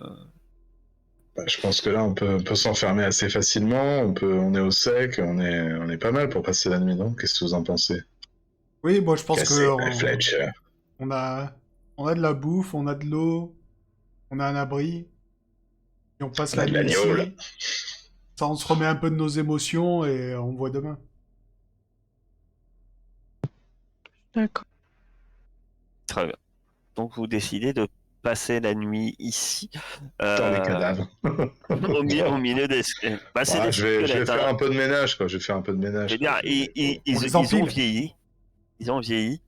S2: pense que là, on peut s'enfermer assez facilement. On est au sec, on est pas mal pour passer la nuit, non? Qu'est-ce que vous en pensez?
S3: Oui, bon, je pense
S2: Fletcher.
S3: on a de la bouffe, on a de l'eau, on a un abri. Et on passe la nuit ici. Ça, on se remet un peu de nos émotions et on voit demain.
S4: D'accord.
S1: très bien. Donc vous décidez de passer la nuit ici.
S2: Dans les cadavres.
S1: au milieu des squelettes. Bah, c'est des
S2: Je vais
S1: squelettes,
S2: faire
S1: hein.
S2: un peu de ménage, quoi. Je vais faire un peu de ménage.
S1: Je veux dire, ils ont vieilli. Ils ont vieilli.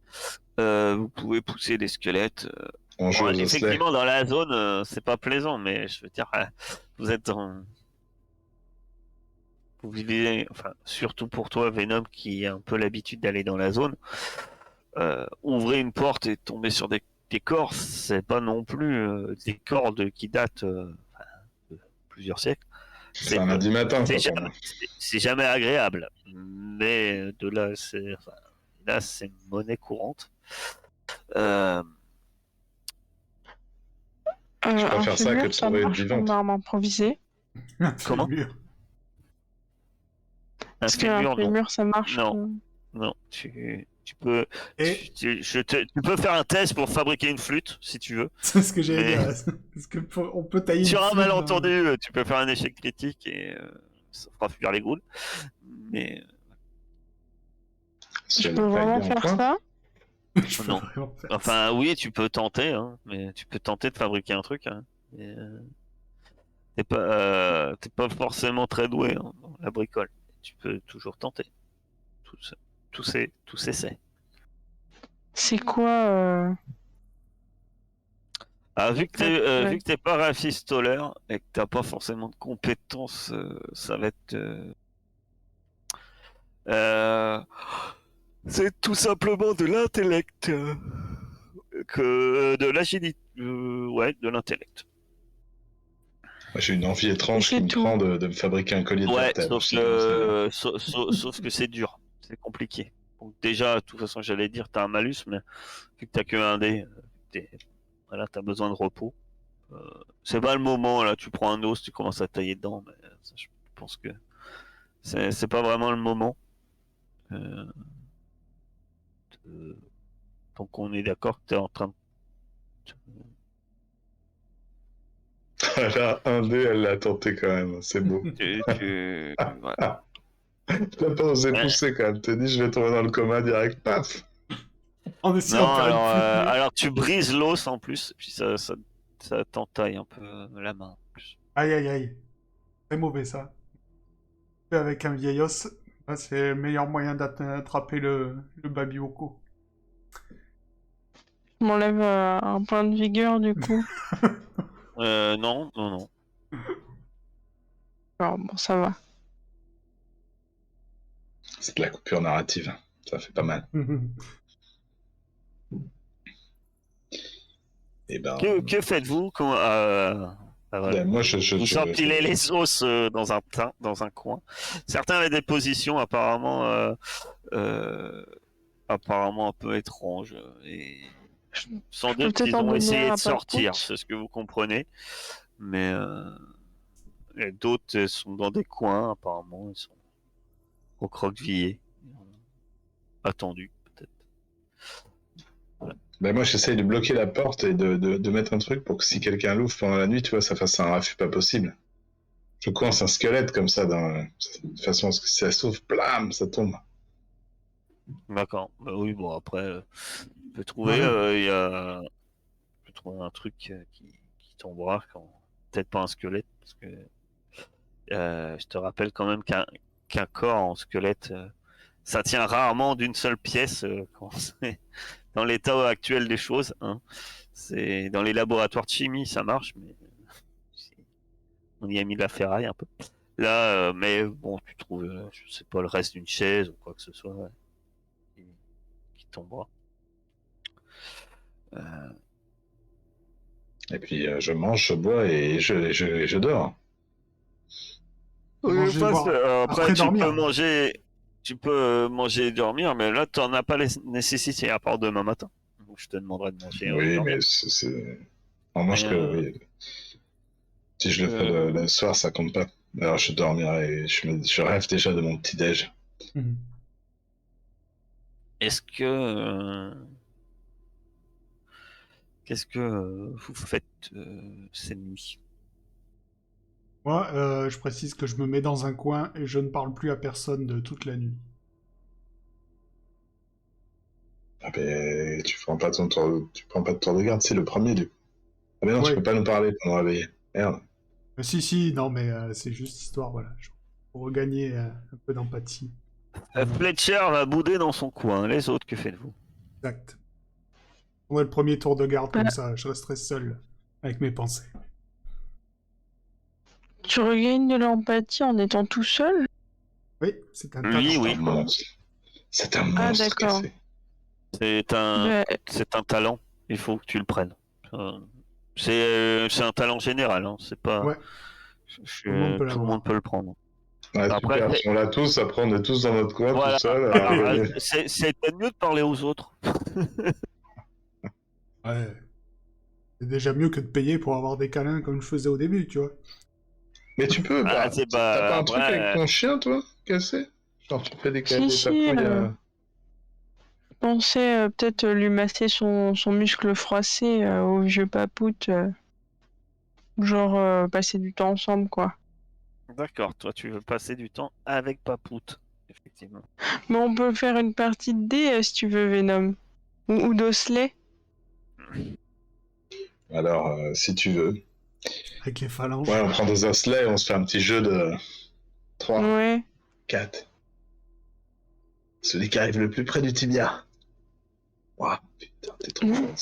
S1: Vous pouvez pousser des squelettes.
S2: On joue aux
S1: effectivement, dans la zone, c'est pas plaisant, mais je veux dire, vous êtes vous vivez, enfin, surtout pour toi, Venom, qui a un peu l'habitude d'aller dans la zone. Ouvrir une porte et tomber sur des corps, c'est pas non plus des corps qui datent de plusieurs siècles.
S2: C'est un lundi matin,
S1: c'est jamais agréable, mais de là, c'est monnaie courante.
S2: Je préfère ça que de trouver une vivante.
S4: Une arme improvisée.
S1: Comment?
S4: Est-ce qu'un fémur, ça marche?
S1: Non, Tu peux,
S3: Et
S1: tu peux faire un test pour fabriquer une flûte, si tu veux.
S3: c'est ce que j'allais
S1: Mais-
S3: dire. Parce que on peut tailler une
S1: Sur un
S3: flûte dans-
S1: malentendu, tu peux faire un échec critique et ça fera fuir les ghouls. Mais
S2: Si
S4: Je
S2: elle
S4: peux
S2: taille
S4: vraiment
S2: bien en
S4: faire
S2: point.
S4: ça?
S3: Je peux
S1: non.
S3: vraiment faire ça.
S1: Enfin, oui, tu peux tenter, hein, mais tu peux tenter de fabriquer un truc. Hein, et, t'es pas forcément très doué hein, dans la bricole. Tu peux toujours tenter. Tout, tout s'essaie.
S4: C'est quoi
S1: Ah, vu que
S4: Ouais.
S1: vu que t'es pas rafistoleur et que t'as pas forcément de compétences, ça va être. Euh, c'est tout simplement de l'intellect. Que de l'agilité. Ouais, de l'intellect.
S2: Moi, j'ai une envie étrange
S4: C'est
S2: qui me
S4: tout.
S2: prend de me fabriquer un collier de
S1: Ouais,
S2: vertèbres.
S1: sauf
S2: Je sais pas,
S1: que, sauf que c'est dur. C'est compliqué. Donc, déjà, de toute façon, j'allais dire, t'as un malus, mais vu que t'as que un dé, voilà, t'as besoin de repos. C'est pas le moment, là, tu prends un os, tu commences à tailler dedans, mais ça, je pense que c'est pas vraiment le moment. Euh, de- Donc on est d'accord que t'es en train de...
S2: Voilà, un dé, elle l'a tenté quand même. C'est beau.
S1: voilà.
S2: Ah, t'as pas osé
S1: Ouais.
S2: pousser quand même. T'es dit, je vais tomber dans le coma direct. Paf.
S3: En essayant
S1: Non,
S3: de faire une flûte nulle.
S1: alors tu brises l'os en plus, et puis ça t'entaille un peu la main en plus.
S3: Aïe aïe aïe. C'est mauvais ça. Fait avec un vieil os, là, c'est le meilleur moyen d'attraper le babioco.
S4: Je m'enlève un point de vigueur du coup.
S1: Non, non, non.
S4: Alors bon, ça va.
S2: C'est de la coupure narrative. Ça fait pas mal. Et ben,
S1: Que faites-vous quand, voilà.
S2: ben, moi,
S1: Vous empilez les os dans dans un coin. Certains avaient des positions apparemment un peu étranges et sans
S4: Je peux
S1: doute
S4: peut-être
S1: qu'ils
S4: en
S1: ont
S4: donner
S1: essayé
S4: un
S1: de
S4: à
S1: sortir,
S4: Papout.
S1: c'est ce que vous comprenez. Mais et d'autres sont dans des coins, apparemment, ils sont recroquevillés, attendus peut-être.
S2: ben, moi, j'essaye de bloquer la porte et de mettre un truc pour que si quelqu'un l'ouvre pendant la nuit, tu vois, ça fasse un raffut pas possible. Je coince un squelette comme ça, de façon à ce que si ça s'ouvre, blam, ça tombe.
S1: D'accord. Bah oui, bon après, on peut trouver,
S3: Ouais.
S1: on peut trouver un truc qui tombera quand peut-être pas un squelette parce que je te rappelle quand même qu'un corps en squelette, ça tient rarement d'une seule pièce quand c'est dans l'état actuel des choses. Hein. C'est dans les laboratoires de chimie, ça marche, mais on y a mis de la ferraille un peu. Là, mais bon, tu trouves, je sais pas, le reste d'une chaise ou quoi que ce soit ouais, qui tombera.
S2: Et puis, je mange, je bois et je dors.
S3: Manger, boire.
S1: Après,
S3: Après dormir.
S1: tu peux manger et dormir, mais là, tu n'en as pas la nécessité à part demain matin. Donc, je te demanderai de manger et de
S2: Oui,
S1: dormir.
S2: mais on mange
S1: Mais,
S2: que. Oui. Si je le fais le soir, ça compte pas. Alors, je dormirai et je rêve déjà de mon petit-déj.
S3: Mhm.
S1: est-ce que qu'est-ce que vous faites cette nuit?
S3: Moi, je précise que je me mets dans un coin et je ne parle plus à personne de toute la nuit.
S2: Ah ben, tu prends pas tu prends pas de tour de garde, c'est le premier du coup. Ah ben non, tu
S3: Ouais.
S2: peux pas nous parler pendant réveiller. Merde.
S3: Si, non, mais c'est juste histoire, voilà. Pour regagner un peu d'empathie.
S1: Fletcher va bouder dans son coin. Les autres, que faites-vous?
S3: Exact. On a le premier tour de garde comme
S4: Ouais.
S3: ça, je resterai seul avec mes pensées.
S4: Tu regagnes de l'empathie en étant tout seul?
S3: Oui, c'est un
S1: Lui,
S3: talent.
S1: oui.
S2: C'est un monstre. C'est un
S4: Ah,
S2: monstre
S4: d'accord.
S2: cassé.
S1: C'est un,
S4: Bah,
S1: c'est un talent. Il faut que tu le prennes. C'est un talent général. Hein. C'est pas.
S3: Ouais, tout le monde peut
S1: Tout le monde
S3: l'avoir.
S1: peut le prendre.
S2: Ouais,
S1: Après,
S2: super. Si on l'a tous, après on est tous dans notre coin
S1: voilà.
S2: tout seul.
S1: Alors, c'est peut-être mieux de parler aux autres.
S3: Ouais. C'est déjà mieux que de payer pour avoir des câlins comme je faisais au début, tu vois.
S2: Mais tu peux,
S1: Ah,
S2: bah,
S1: c'est
S2: t'as pas
S1: pas.
S2: un truc avec
S1: Après,
S2: ton chien, toi, cassé? Genre tu fais des
S4: Si,
S2: tapouilles.
S4: pensais peut-être lui masser son muscle froissé au vieux papoute. Genre passer du temps ensemble, quoi.
S1: D'accord, toi tu veux passer du temps avec Papout, effectivement.
S4: Mais on peut faire une partie de dés si tu veux, Venom. Ou d'Osley.
S2: Alors, si tu veux.
S3: Avec les phalanges.
S2: Ouais, on prend des osselets et on se fait un petit jeu de 3,
S4: Ouais.
S2: 4. Celui qui arrive le plus près du tibia. Ouah, putain, t'es trop fort.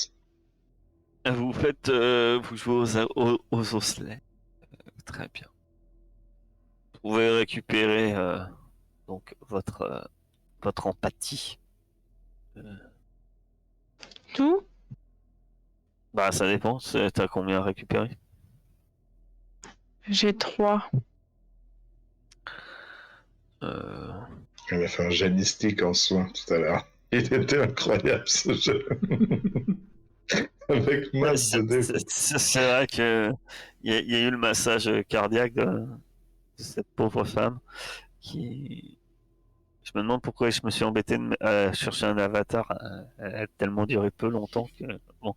S1: Vous jouez aux osselets. Très bien. Vous pouvez récupérer donc votre empathie.
S4: Tout?
S1: Bah ça dépend, t'as combien à récupérer?
S4: J'ai 3.
S1: Euh...
S2: Il m'a fait un jet mystique en soin tout à l'heure. Il était incroyable ce jeu. Avec masse de dés.
S1: C'est vrai que il y a eu le massage cardiaque de cette pauvre femme qui. Je me demande pourquoi je me suis embêté à chercher un avatar. Elle a tellement duré peu longtemps que bon.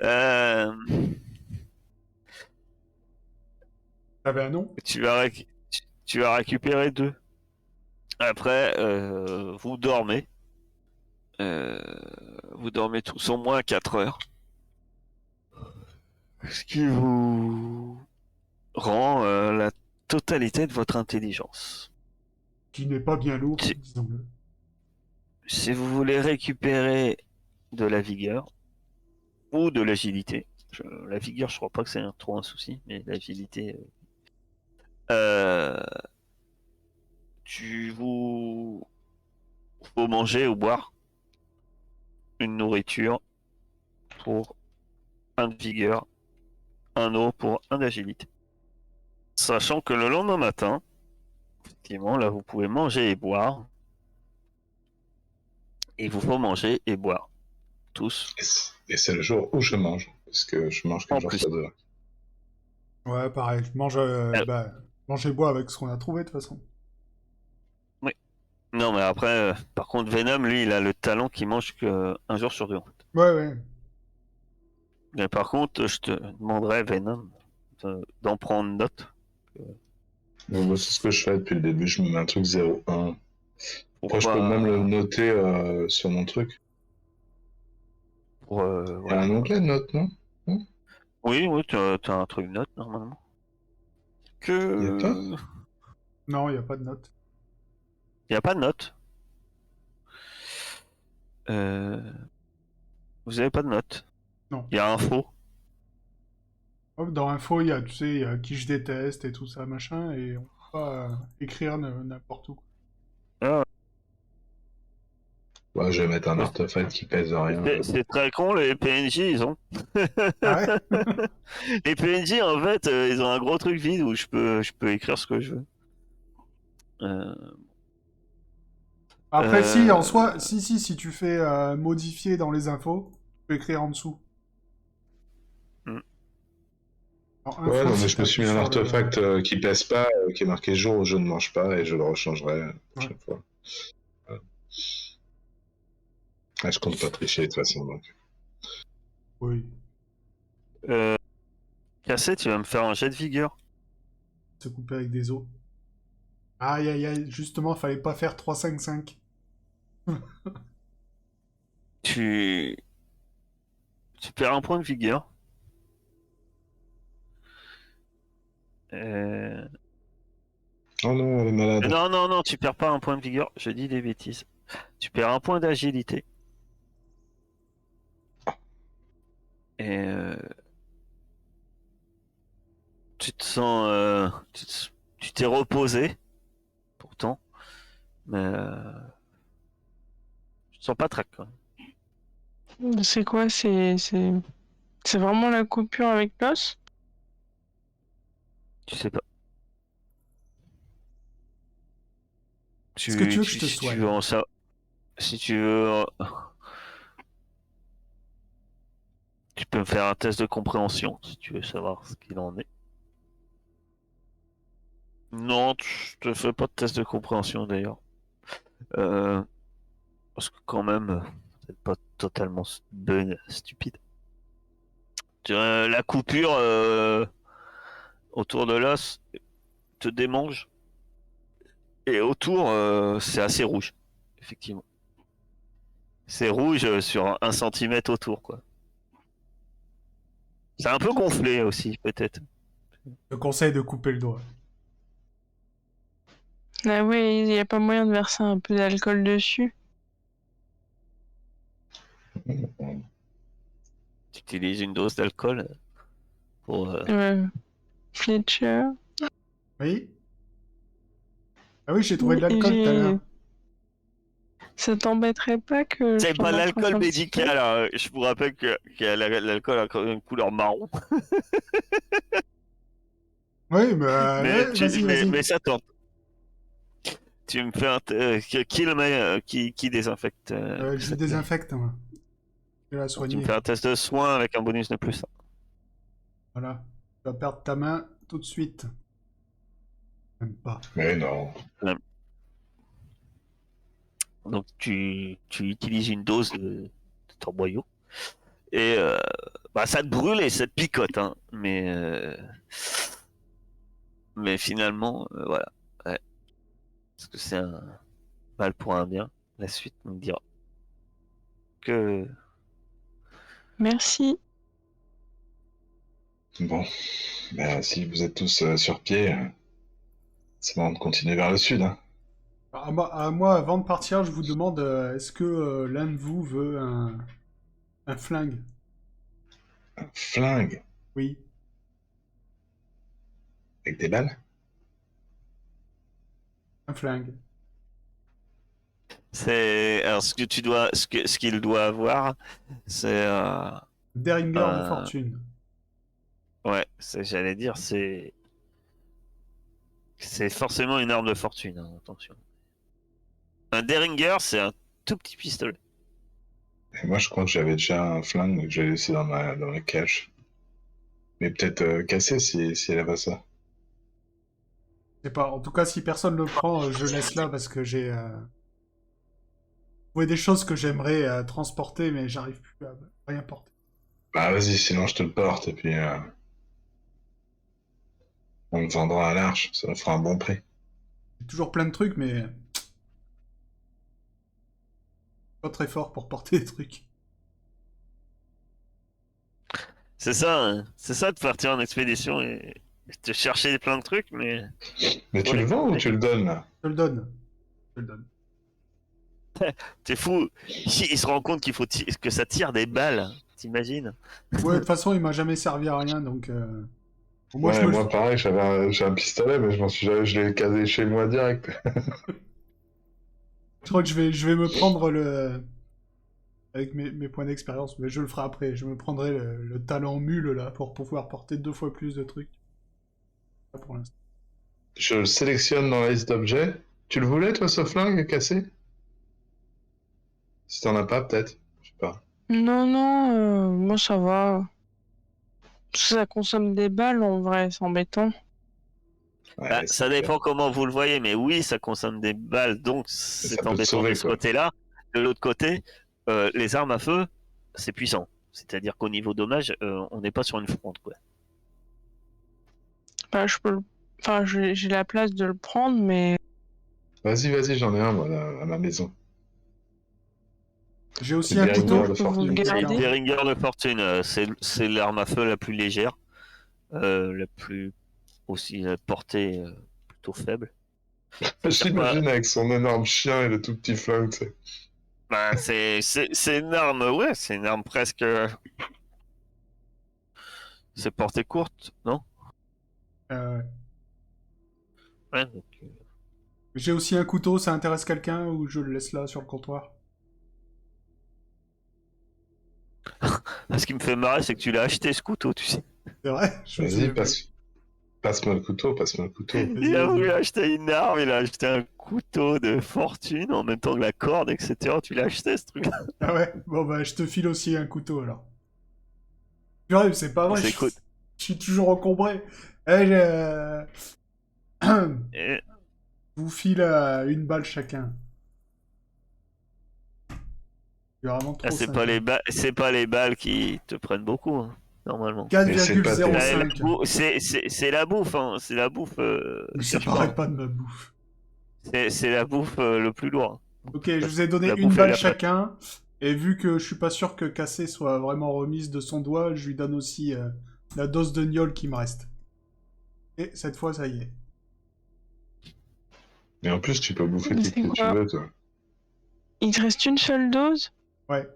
S1: Euh,
S3: T'avais un nom?
S1: tu vas récupérer 2. Après, Euh, vous dormez tous au moins 4 heures. Ce qui vous rend la totalité de votre intelligence.
S3: Qui n'est pas bien lourd,
S1: Si,
S3: disons-le.
S1: si vous voulez récupérer de la vigueur ou de l'agilité, la vigueur, je crois pas que c'est trop un souci, mais l'agilité, euh, tu vous faut manger ou boire une nourriture pour un de vigueur, un eau pour un d'agilité. Sachant que le lendemain matin, effectivement, là, vous pouvez manger et boire. Il vous faut manger et boire. Tous.
S2: Et c'est le jour où je mange. Parce que je mange qu'un
S1: En
S2: jour
S1: plus.
S2: sur 2.
S3: Ouais, pareil. Je mange, mange et bois avec ce qu'on a trouvé de toute façon.
S1: Oui. Non, mais après, par contre, Venom, lui, il a le talent qu'il mange que un jour sur 2. En fait.
S3: Ouais, ouais.
S1: Mais par contre, je te demanderais, Venom, d'en prendre note.
S2: Donc, bah, c'est ce que je fais depuis le début. Je me mets un truc 0,1.
S1: Pour
S2: Après, je peux même le
S1: pas.
S2: noter sur mon truc.
S1: Pour,
S2: Il y a
S1: voilà.
S2: un onglet de notes, non?
S1: Oui, oui, t'as un truc note, normalement.
S2: Il y a pas?
S1: Que.
S3: Non, il n'y a pas de note.
S1: Il n'y a pas de note. Euh... Vous avez pas de note.
S3: Non.
S1: Il y a info.
S3: Hop, dans info, il y a, tu sais, il y a qui je déteste et tout ça, machin, et on peut pas écrire n'importe où.
S1: Ah,
S2: Ouais, je vais mettre un
S1: ouais.
S2: artefact qui pèse rien.
S1: C'est très con, les PNJ, ils ont.
S3: Ah ouais?
S1: Les PNJ, en fait, ils ont un gros truc vide où je peux écrire ce que je veux. Euh,
S3: Après, si, en
S1: euh,
S3: soi, si tu fais modifier dans les infos, tu peux écrire en dessous.
S1: hmm.
S3: Alors,
S2: Ouais,
S3: info,
S2: non, mais
S3: si
S2: je me suis
S3: t'appuies
S2: mis un
S3: sur le...
S2: artefact qui pèse pas, qui est marqué jour où je ne mange pas, et je le rechangerai la
S3: Ouais.
S2: prochaine fois. Ouais. Ah, je compte pas tricher de toute façon, donc.
S3: Oui.
S1: euh, Cassé, tu vas me faire un jet de vigueur.
S3: Se couper avec des os. Aïe, aïe, aïe, justement, fallait pas faire 3-5-5.
S1: Tu... tu perds un point de vigueur. Euh,
S2: Oh non, elle est malade.
S1: Non, non, non, tu perds pas un point de vigueur. Je dis des bêtises. Tu perds un point d'agilité. Et tu te sens... tu t'es reposé, pourtant. Mais tu te sens pas très quoi.
S4: C'est quoi? C'est vraiment la coupure avec l'os?
S1: Tu sais pas.
S3: Est-ce que tu veux que je te
S1: Si tu veux
S3: soigne?
S1: en savoir... Si tu veux... tu peux me faire un test de compréhension, si tu veux savoir ce qu'il en est. Non, je te fais pas de test de compréhension, d'ailleurs. Parce que quand même... peut-être pas totalement stupide. La coupure autour de l'os te démange. Et autour, c'est assez rouge, effectivement. C'est rouge sur 1 centimètre autour, quoi. C'est un peu gonflé aussi, peut-être.
S3: Je conseille de couper le doigt.
S4: Ah ouais, il n'y a pas moyen de verser un peu d'alcool dessus.
S1: Tu utilises une dose d'alcool pour.
S4: Fletcher.
S3: Oui? Ah oui, j'ai trouvé de
S4: Et
S3: l'alcool tout à l'heure.
S4: Ça t'embêterait pas que je
S1: C'est
S4: t'en
S1: pas de
S4: apporte
S1: l'alcool
S4: un petit
S1: médical, hein. Je vous rappelle que l'alcool a quand même une couleur marron.
S3: Oui, mais vas-y.
S1: Mais ça tente. Tu me fais un. Qui désinfecte
S3: Je le
S1: cette plaie.
S3: désinfecte, moi. Je vais la
S1: Tu me
S3: soigner.
S1: fais un test de soin avec un bonus de plus.
S3: Voilà. Tu vas perdre ta main tout de suite. Même pas.
S2: Mais non.
S1: Donc tu utilises une dose de ton boyau. Et bah, ça te brûle et ça te picote, hein. Mais finalement, voilà. Ouais. Parce que c'est un mal pour un bien. La suite nous dira que
S4: Merci.
S2: Bon. Ben, si vous êtes tous sur pied, c'est bon de continuer vers le sud. Hein.
S3: Moi, avant de partir, je vous demande, est-ce que l'un de vous veut un flingue?
S2: Flingue
S3: Oui.
S2: avec des balles.
S3: Un flingue.
S1: c'est alors ce qu'il doit avoir, c'est
S3: Derringer de
S1: un-
S3: fortune.
S1: ouais, j'allais dire c'est forcément une arme de fortune, hein, attention. Un Derringer, c'est un tout petit pistolet.
S2: Et moi, je crois que j'avais déjà un flingue que j'ai laissé dans la cache. Mais peut-être cassé si elle a pas ça.
S3: Je sais pas. En tout cas, si personne le prend, je laisse là parce que j'ai trouvé des choses que j'aimerais transporter, mais j'arrive plus à rien porter.
S2: Bah vas-y, sinon je te le porte et puis on le vendra à l'arche. Ça nous fera un bon prix.
S3: J'ai toujours plein de trucs, mais pas très fort pour porter des trucs.
S1: C'est ça de partir en expédition et de chercher plein de trucs, mais
S2: Mais
S1: faut
S2: tu le
S1: les
S2: vends ou
S1: porter.
S2: tu le donnes là?
S3: Je le donne. Je le donne.
S1: T'es fou. Il se rend compte que ça tire des balles. T'imagines?
S3: Ouais, de toute façon, il m'a jamais servi à rien, donc moi je
S2: Ouais,
S3: me le...
S2: moi pareil, j'ai un pistolet, mais je l'ai casé chez moi direct.
S3: Je crois que je vais me prendre le... Avec mes points d'expérience, mais je le ferai après. Je me prendrai le talent mule, là, pour pouvoir porter 2 fois plus de trucs. Pas pour l'instant.
S2: Je le sélectionne dans la liste d'objets. Tu le voulais toi ce flingue cassé? Si t'en as pas, peut-être. Je sais pas.
S4: Non, non, moi ça va. Ça consomme des balles en vrai, c'est embêtant.
S1: Bah,
S2: Ouais,
S1: ça
S2: c'est clair.
S1: dépend comment vous le voyez, mais oui, ça consomme des balles, donc
S2: Mais ça
S1: c'est
S2: peut te
S1: embêtant de
S2: sauver
S1: ce
S2: quoi.
S1: côté-là. De l'autre côté, les armes à feu, c'est puissant. C'est-à-dire qu'au niveau dommage, on n'est pas sur une fronde, quoi.
S4: Bah, enfin, j'ai la place de le prendre, mais
S2: Vas-y, j'en ai un moi à ma maison.
S3: J'ai aussi
S2: C'est
S3: un
S2: Derringer
S3: couteau.
S2: de
S4: je peux vous le
S2: fortune.
S3: Si
S1: Et
S3: quelqu'un en
S4: garder.
S3: veut.
S1: Derringer de fortune, c'est l'arme à feu la plus légère, la plus aussi portée plutôt faible. Ça pas...
S2: J'imagine avec son énorme chien et le tout petit flingue, tu sais.
S1: Bah, c'est une arme, ouais, c'est une arme presque. C'est portée courte, non?
S3: Euh,
S1: Ouais, donc,
S3: J'ai aussi un couteau, ça intéresse quelqu'un ou je le laisse là sur le comptoir?
S1: ce qui me fait marrer, c'est que tu l'as acheté ce couteau, tu sais.
S3: C'est vrai? Je me
S2: Vas-y,
S3: souviens plus.
S2: passe-moi le couteau, passe-moi le couteau.
S1: Il a voulu
S3: Vas-y.
S1: acheter une arme, il a acheté un couteau de fortune en même temps que la corde, etc. Tu l'as acheté ce truc-là.
S3: Ah ouais? Bon bah je te file aussi un couteau alors. Purée, c'est pas vrai,
S1: C'est cool.
S3: je suis toujours encombré. Eh, je
S1: Et
S3: vous file une balle chacun. C'est vraiment trop
S1: Ah, c'est
S3: simple.
S1: pas les balles qui te prennent beaucoup, hein, normalement.
S2: Mais c'est pas terrible.
S3: 4,05.
S1: C'est la bouffe, hein. C'est la bouffe.
S3: Mais ça
S1: Cache pas,
S3: paraît
S1: hein.
S3: pas de ma bouffe.
S1: C'est la bouffe le plus lourd.
S3: Ok, je vous ai donné
S1: La
S3: une
S1: bouffe et
S3: balle
S1: la
S3: chacun. Et vu que je suis pas sûr que Cassé soit vraiment remise de son doigt, je lui donne aussi la dose de gnôle qui me reste. Et cette fois, ça y est.
S2: Mais en plus, tu peux bouffer tout ce
S4: C'est
S2: que tu
S4: quoi?
S2: veux, toi.
S4: Il te reste une seule dose?
S3: Ouais.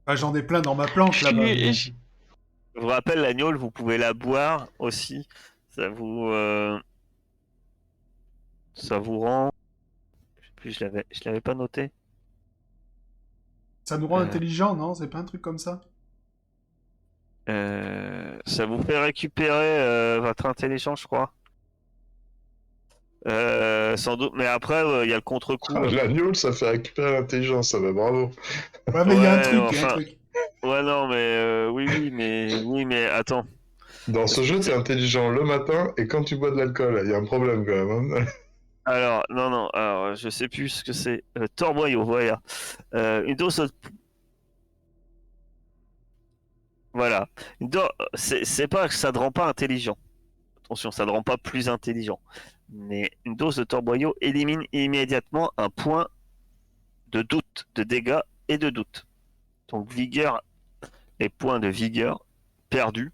S3: Bah, j'en ai plein dans ma planque
S4: Je
S3: là-bas.
S4: suis-
S3: Mais...
S4: je-
S1: Je vous rappelle, l'agneau, vous pouvez la boire aussi. Ça vous rend. Je sais plus, je l'avais pas noté.
S3: Ça nous rend
S1: Euh,
S3: intelligent, non? C'est pas un truc comme ça?
S1: Ça vous fait récupérer votre intelligence, je crois. Sans doute, mais après, il y a le contre-coup.
S2: Ah, l'agneau, ça fait récupérer l'intelligence, ça va, bravo.
S3: Ouais, mais il y a un
S1: Ouais,
S3: truc, il y a un
S1: enfin,
S3: truc.
S1: ouais, non, mais oui, mais attends.
S2: Dans
S1: Parce
S2: ce
S1: que
S2: jeu, t'es intelligent le matin et quand tu bois de l'alcool, il y a un problème quand même. Hein.
S1: Alors, non, alors, je sais plus ce que c'est. Torboyau, voilà. Une dose. Voilà. C'est pas que ça te rend pas intelligent. Attention, ça ne rend pas plus intelligent. Mais une dose de torboyau élimine immédiatement un point de doute, de dégâts et de doute. Donc vigueur et points de vigueur perdus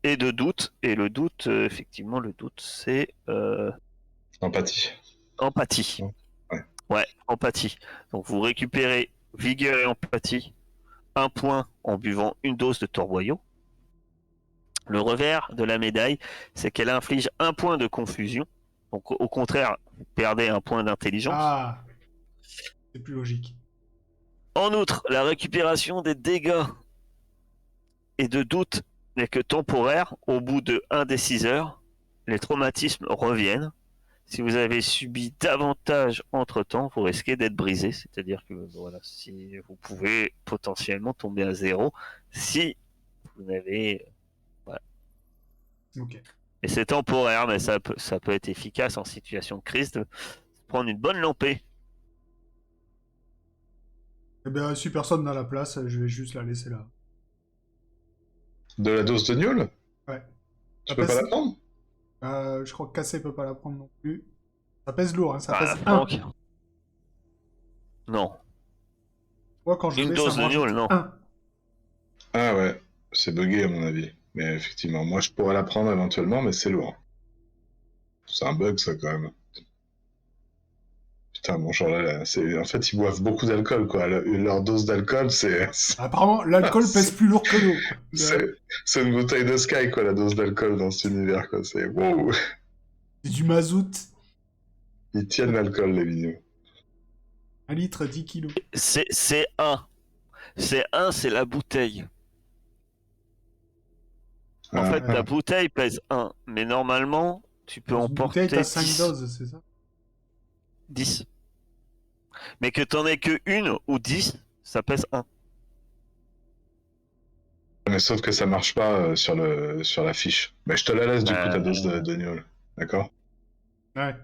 S1: et de doute. Et le doute, effectivement, le doute, c'est
S2: Empathie.
S1: empathie.
S2: Ouais.
S1: Ouais, empathie. Donc vous récupérez vigueur et empathie, un point en buvant une dose de torboyau. Le revers de la médaille, c'est qu'elle inflige un point de confusion. Donc au contraire, vous perdez un point d'intelligence.
S3: Ah, c'est plus logique.
S1: En outre, la récupération des dégâts et de doute n'est que temporaire. Au bout de 1 des 6 heures, les traumatismes reviennent. Si vous avez subi davantage entre-temps, vous risquez d'être brisé. C'est-à-dire que voilà, si vous pouvez potentiellement tomber à zéro si vous n'avez... Voilà.
S3: Ok.
S1: Et c'est temporaire, mais ça peut être efficace en situation de crise de prendre une bonne lampée.
S3: Eh bien, si personne n'a la place, je vais juste la laisser là.
S2: De la dose de gnôle?
S3: Ouais.
S2: Tu
S3: Ça
S2: peux pas
S3: pèse...
S2: la prendre?
S3: je crois que Cassé peut pas la prendre non plus. Ça pèse lourd, hein, ça
S1: Ah,
S3: pèse 1.
S1: Franck, non.
S3: Moi, quand je
S1: Une
S3: l'ai, ça
S1: dose
S3: me
S1: de
S3: rajoute
S1: gnôle, non.
S3: 1.
S2: Ah ouais, c'est bugué à mon avis. Mais effectivement, moi je pourrais la prendre éventuellement, mais c'est lourd. C'est un bug ça quand même. Putain, bon, genre là, c'est... En fait, ils boivent beaucoup d'alcool, quoi. Leur dose d'alcool,
S3: Apparemment, l'alcool pèse plus lourd que l'eau, quoi.
S2: c'est une bouteille de Sky, quoi, la dose d'alcool dans cet univers, quoi. C'est wow.
S3: C'est du mazout.
S2: Ils tiennent l'alcool, les vidéos.
S3: 1 litre, 10 kilos.
S1: C'est un. C'est un, c'est la bouteille. En
S2: Ah,
S1: fait, ta
S3: Ouais.
S1: bouteille pèse 1, mais normalement, tu peux
S3: Dans
S1: en
S3: une bouteille,
S1: porter
S3: t'as 5
S1: 10.
S3: doses, c'est ça?
S1: 10. Mais que t'en aies que une ou 10, ça pèse 1.
S2: mais sauf que ça marche pas sur la fiche. Mais je te la laisse, du coup, ta dose de gnôle. D'accord?
S3: Ouais.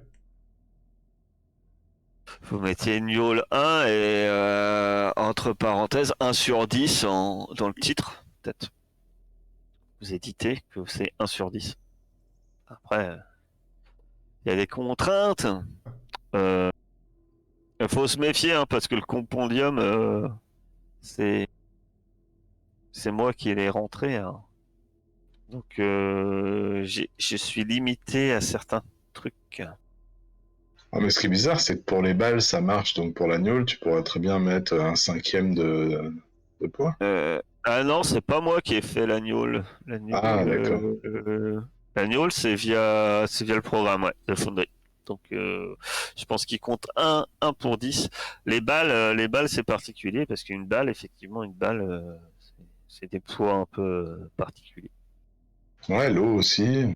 S1: Vous mettiez Niol 1 et entre parenthèses 1 sur 10 dans le titre, peut-être. Vous éditez que c'est 1 sur 10. Après, il y a des contraintes. Il faut se méfier, hein, parce que le compendium, c'est moi qui l'ai rentré, hein. Donc, je suis limité à certains trucs.
S2: Ah, mais ce qui est bizarre, c'est que pour les balles, ça marche. Donc pour la gnôle, tu pourrais très bien mettre un cinquième de poids.
S1: Ah non, c'est pas moi qui ai fait l'agneau.
S2: Ah, d'accord.
S1: L'agneau, c'est via le programme, ouais, de Foundry. Donc, je pense qu'il compte 1 pour 10. Les balles, c'est particulier parce qu'une balle, effectivement, une balle, c'est des poids un peu particuliers.
S2: Ouais, l'eau aussi.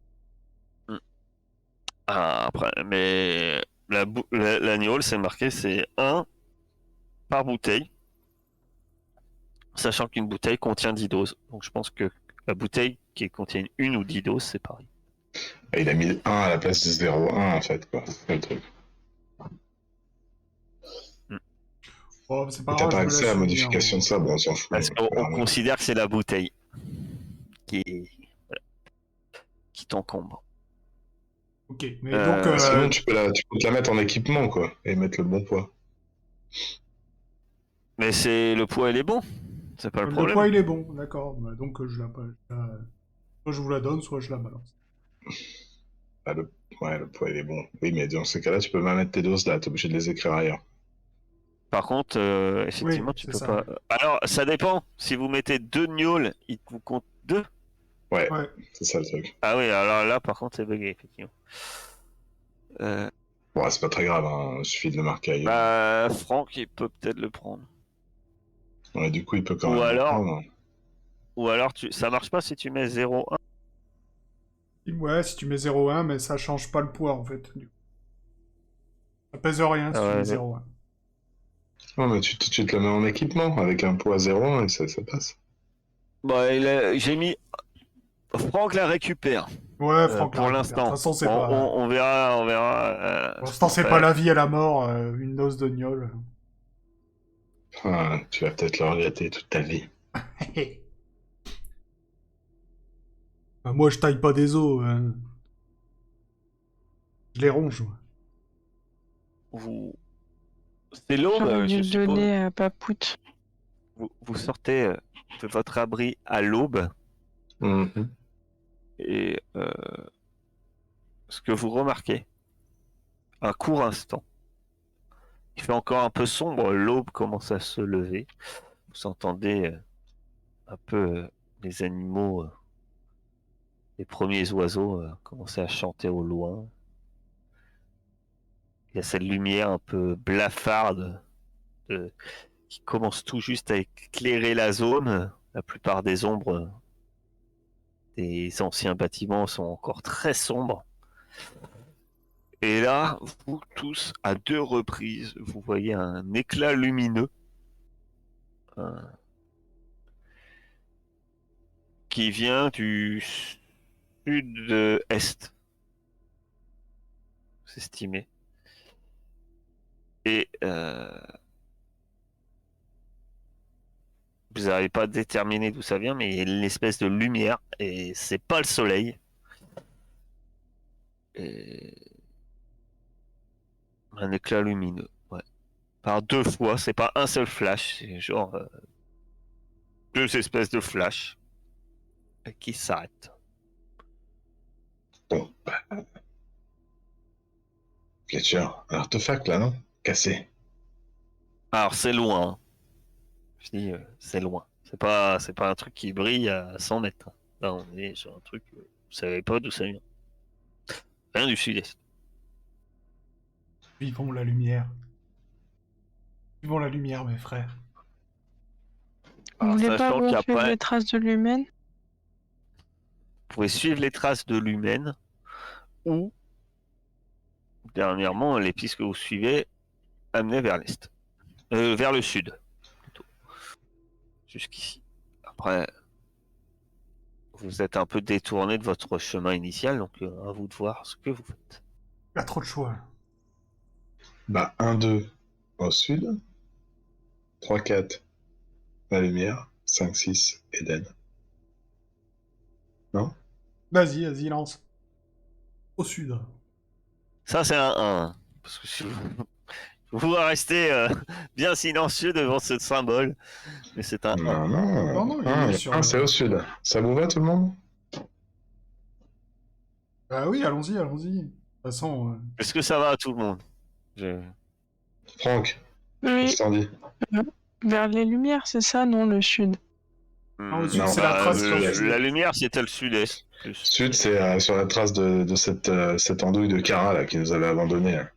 S1: Ah, après, mais l'agneau, c'est marqué, c'est 1 par bouteille, sachant qu'une bouteille contient 10 doses. Donc, je pense que la bouteille qui contient une ou 10 doses, c'est pareil.
S2: Et il a mis 1 à la place de 0,1 en fait, quoi. C'est le truc.
S3: Bon, c'est pas
S2: Et t'as
S3: grave,
S2: pas
S3: je me la
S2: accès à la
S3: suis mis,
S2: modification de
S3: hein.
S2: ça, bon, on s'en fout.
S1: Parce qu'on
S2: Voilà.
S1: considère que c'est la bouteille qui t'encombre.
S3: Ok, mais donc,
S2: Sinon, tu peux te la mettre en équipement, quoi, et mettre le bon poids.
S1: Mais le poids, il est bon. C'est pas le
S3: le poids
S1: problème.
S3: il est bon, d'accord. Bah, donc soit je vous la donne, soit je la balance.
S2: Ah, ouais, le poids, il est bon. Oui, mais dans ces cas-là, tu peux même mettre tes doses là, t'es obligé de les écrire ailleurs.
S1: Par contre,
S3: Oui,
S1: effectivement, tu
S3: c'est
S1: peux
S3: ça.
S1: pas. Alors, ça dépend. Si vous mettez 2 gnôles, il vous compte 2.
S2: Ouais,
S3: Ouais.
S2: c'est ça le truc.
S1: Ah oui, alors là, par contre, c'est bugué, effectivement.
S2: Bon, c'est pas très grave, hein, il suffit de le marquer ailleurs.
S1: Franck, il peut peut-être le prendre.
S2: Ouais, du coup, il peut quand
S1: Ou
S2: même le
S1: alors,
S2: prendre.
S1: ça marche pas si tu mets 0,1.
S3: Ouais, si tu mets 0,1, mais ça change pas le poids en fait. Ça pèse rien si tu mets
S1: Ouais,
S3: 0,1.
S2: Non, mais tu te le mets en équipement avec un poids 0 et ça passe.
S1: bah, j'ai mis. Franck la récupère
S3: Ouais, Franck la
S1: pour
S3: récupère. De toute
S1: l'instant.
S3: façon, c'est
S1: On,
S3: pas.
S1: on, on verra,
S3: Pour
S1: ce
S3: l'instant,
S1: qu'on
S3: c'est pas
S1: fait.
S3: la vie et la mort, une dose de gnôle.
S2: Enfin, tu vas peut-être le regretter toute ta vie.
S3: Bah, moi, je taille pas des os, hein. Je les ronge, moi.
S1: Vous... C'est l'aube,
S4: J'aurais dû
S1: je
S4: le
S1: suppose.
S4: donner à Papout.
S1: Vous sortez de votre abri à l'aube
S2: Mhm.
S1: et ce que vous remarquez, un court instant, il fait encore un peu sombre, l'aube commence à se lever. Vous entendez un peu les animaux, les premiers oiseaux commencer à chanter au loin. Il y a cette lumière un peu blafarde qui commence tout juste à éclairer la zone. La plupart des ombres des anciens bâtiments sont encore très sombres. Et là, vous tous, à 2 reprises, vous voyez un éclat lumineux qui vient du sud-est, c'est estimé. Et vous n'arrivez pas à déterminer d'où ça vient, mais il y a une espèce de lumière, et c'est pas le soleil. Et un éclat lumineux, ouais. Par 2 fois, c'est pas un seul flash, c'est genre 2 espèces de flash qui s'arrêtent.
S2: Bon, Fletcher, un artefact là, non? Cassé.
S1: Alors c'est loin, hein. Je dis c'est loin. C'est pas un truc qui brille à 100 mètres. Là, on est sur un truc, vous savez pas d'où ça vient. Rien du sud-est.
S3: Vivons la lumière. Vivons la lumière, mes frères.
S4: Vous
S1: Alors,
S4: voulez pas
S1: sachant
S4: voir suivre
S1: qu'après,
S4: les traces de l'humaine?
S1: vous pouvez suivre les traces de l'humaine ou, dernièrement, les pistes que vous suivez amenaient vers l'est. Vers le sud, plutôt. Jusqu'ici. Après, vous êtes un peu détourné de votre chemin initial, donc à vous de voir ce que vous faites.
S3: Il y a trop de choix.
S2: Bah, 1-2 au sud, 3-4 la lumière, 5-6 Eden. Non?
S3: Vas-y, vas-y, lance. Au sud.
S1: Ça, c'est un 1. Parce que si vous restez bien silencieux devant ce symbole, mais c'est un 1.
S2: Non,
S3: Non,
S2: non.
S3: non, il est sur le...
S2: C'est au sud. Ça vous va tout le monde?
S3: Bah oui, allons-y, allons-y. De toute façon,
S1: Est-ce que ça va à tout le monde? Je-
S2: Franck, qu'est-ce
S4: Oui,
S2: que t'en dis?
S4: vers les lumières, c'est ça, non, le sud.
S3: au sud,
S2: Non,
S3: c'est la trace qui a
S1: La
S3: fui.
S1: lumière, c'était le sud-est. Plus.
S2: Sud, c'est sur la trace de cette andouille de Kara là, qui nous avait abandonnés. Là.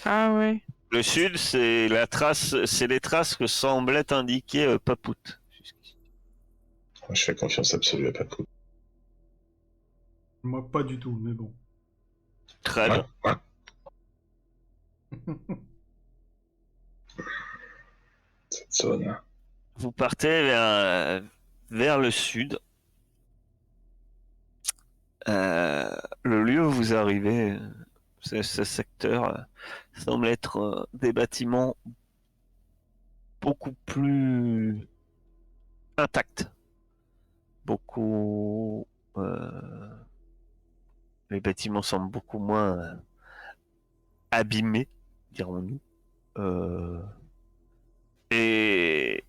S4: Ah ouais.
S1: Le sud, c'est les traces que semblait indiquer Papout.
S2: Moi, je fais confiance absolue à Papou.
S3: Moi, pas du tout, mais bon.
S1: Très
S2: Ouais,
S1: bien.
S2: ouais. Cette zone.
S1: Vous partez vers le sud. Le lieu où vous arrivez, Ce secteur semble être des bâtiments beaucoup plus intacts. Beaucoup. Les bâtiments semblent beaucoup moins abîmés, dirons-nous. Et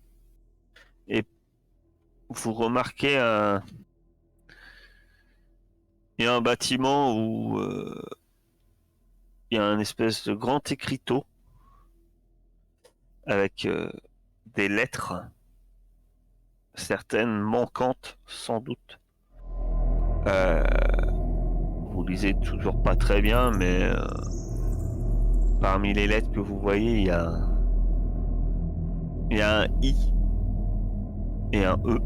S1: vous remarquez il y a un bâtiment où il y a un espèce de grand écriteau avec des lettres, certaines manquantes sans doute. Vous lisez toujours pas très bien, mais parmi les lettres que vous voyez, il y a un I et un E.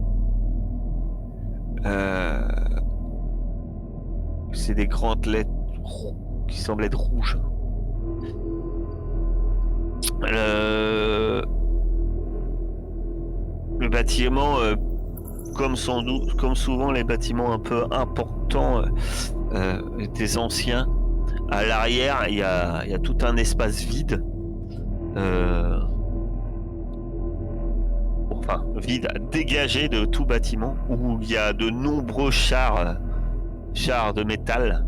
S1: C'est des grandes lettres qui semblent être rouges. Le bâtiment, comme souvent les bâtiments un peu importants des anciens, à l'arrière il y a tout un espace vide. Enfin, vide, dégagé de tout bâtiment, où il y a de nombreux chars de métal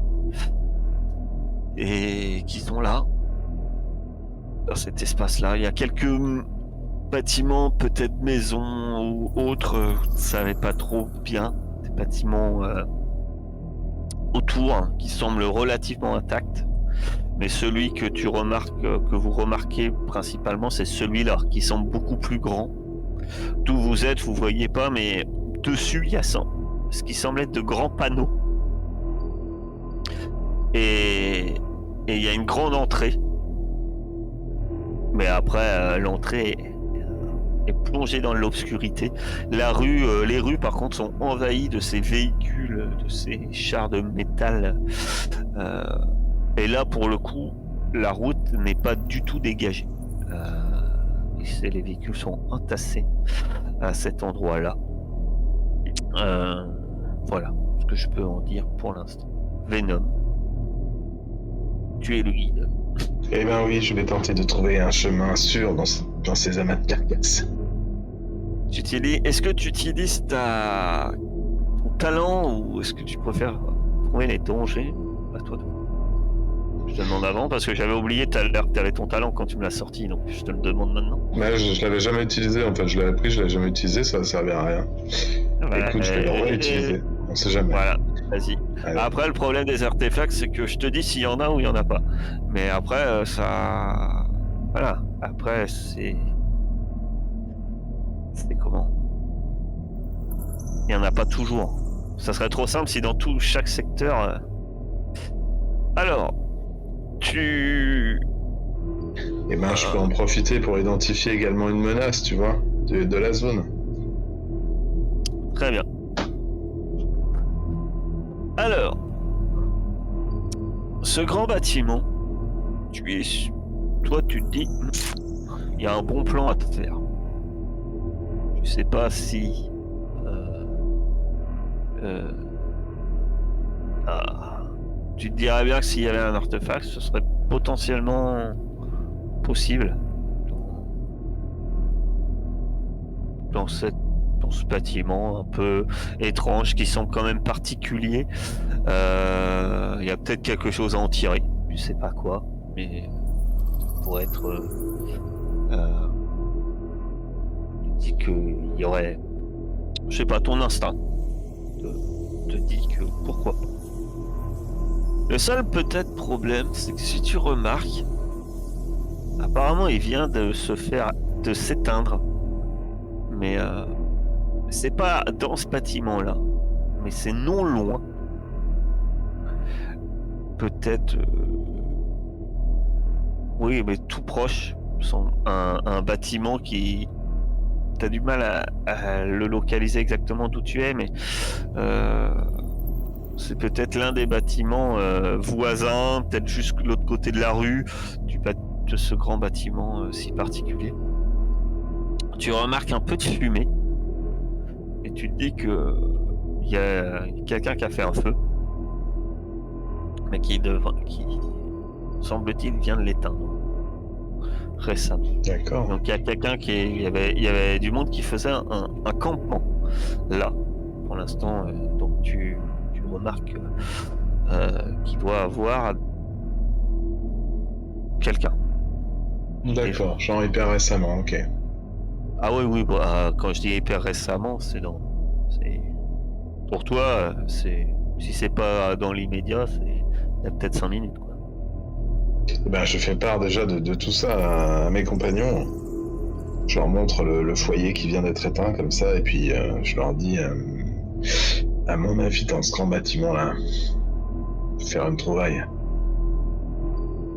S1: et qui sont là dans cet espace-là. Il y a quelques bâtiments, peut-être maisons ou autres, vous ne savez pas trop bien, des bâtiments autour qui semblent relativement intacts. Mais celui que vous remarquez principalement, c'est celui-là qui semble beaucoup plus grand. D'où vous êtes, vous voyez pas, mais dessus il y a ce qui semble être de grands panneaux. Et il y a une grande entrée. Mais après, l'entrée est plongée dans l'obscurité. Les rues par contre sont envahies de ces véhicules, de ces chars de métal. Et là, pour le coup, la route n'est pas du tout dégagée. Les véhicules sont entassés à cet endroit-là. Voilà ce que je peux en dire pour l'instant. Venom, tu es le guide.
S2: Eh ben oui, je vais tenter de trouver un chemin sûr dans ces amas de carcasses.
S1: Est-ce que tu utilises ton talent ou est-ce que tu préfères trouver les dangers? À toi de... Je te demande avant parce que j'avais oublié tout à l'heure que tu avais ton talent quand tu me l'as sorti, donc je te le demande maintenant.
S2: Mais je l'avais jamais utilisé, en fait, je l'avais pris, je l'avais jamais utilisé, ça servait à rien. Écoute, je vais le réutiliser, on sait jamais.
S1: Voilà, vas-y.
S2: Allez.
S1: Après, le problème des artefacts, c'est que je te dis s'il y en a ou il y en a pas. Mais après, ça... Voilà, après, c'est comment? Il y en a pas toujours. Ça serait trop simple si dans chaque secteur... Alors, tu...
S2: Eh ben, je peux en profiter pour identifier également une menace, tu vois, de la zone.
S1: Très bien. Alors, ce grand bâtiment, toi tu te dis, il y a un bon plan à te faire. Je sais pas si tu te dirais bien que s'il y avait un artefact, ce serait potentiellement possible dans ce bâtiment un peu étrange qui semble quand même particulier. Il y a peut-être quelque chose à en tirer, je sais pas quoi, mais pour être tu dis qu'il y aurait, je sais pas, ton instinct te dit que pourquoi pas. Le seul peut-être problème, c'est que si tu remarques, apparemment il vient de s'éteindre, mais c'est pas dans ce bâtiment-là, mais c'est non loin. Peut-être, oui, mais tout proche, un bâtiment qui, t'as du mal à le localiser exactement d'où tu es, mais c'est peut-être l'un des bâtiments voisins, peut-être juste de l'autre côté de la rue, de ce grand bâtiment si particulier. Tu remarques un peu de fumée et tu te dis que il y a quelqu'un qui a fait un feu, mais qui semble-t-il, vient de l'éteindre récemment.
S2: D'accord.
S1: Donc il y a quelqu'un il y avait du monde qui faisait un campement là. Pour l'instant, donc tu remarques qu'il doit avoir quelqu'un.
S2: D'accord, genre hyper récemment, ok.
S1: Ah oui, bah, quand je dis hyper récemment, c'est pour toi, si c'est pas dans l'immédiat, il y a peut-être 5 minutes, quoi.
S2: Ben, je fais part déjà de tout ça à mes compagnons. Je leur montre le foyer qui vient d'être éteint comme ça, et puis je leur dis, à mon avis, dans ce grand bâtiment là, faire une trouvaille.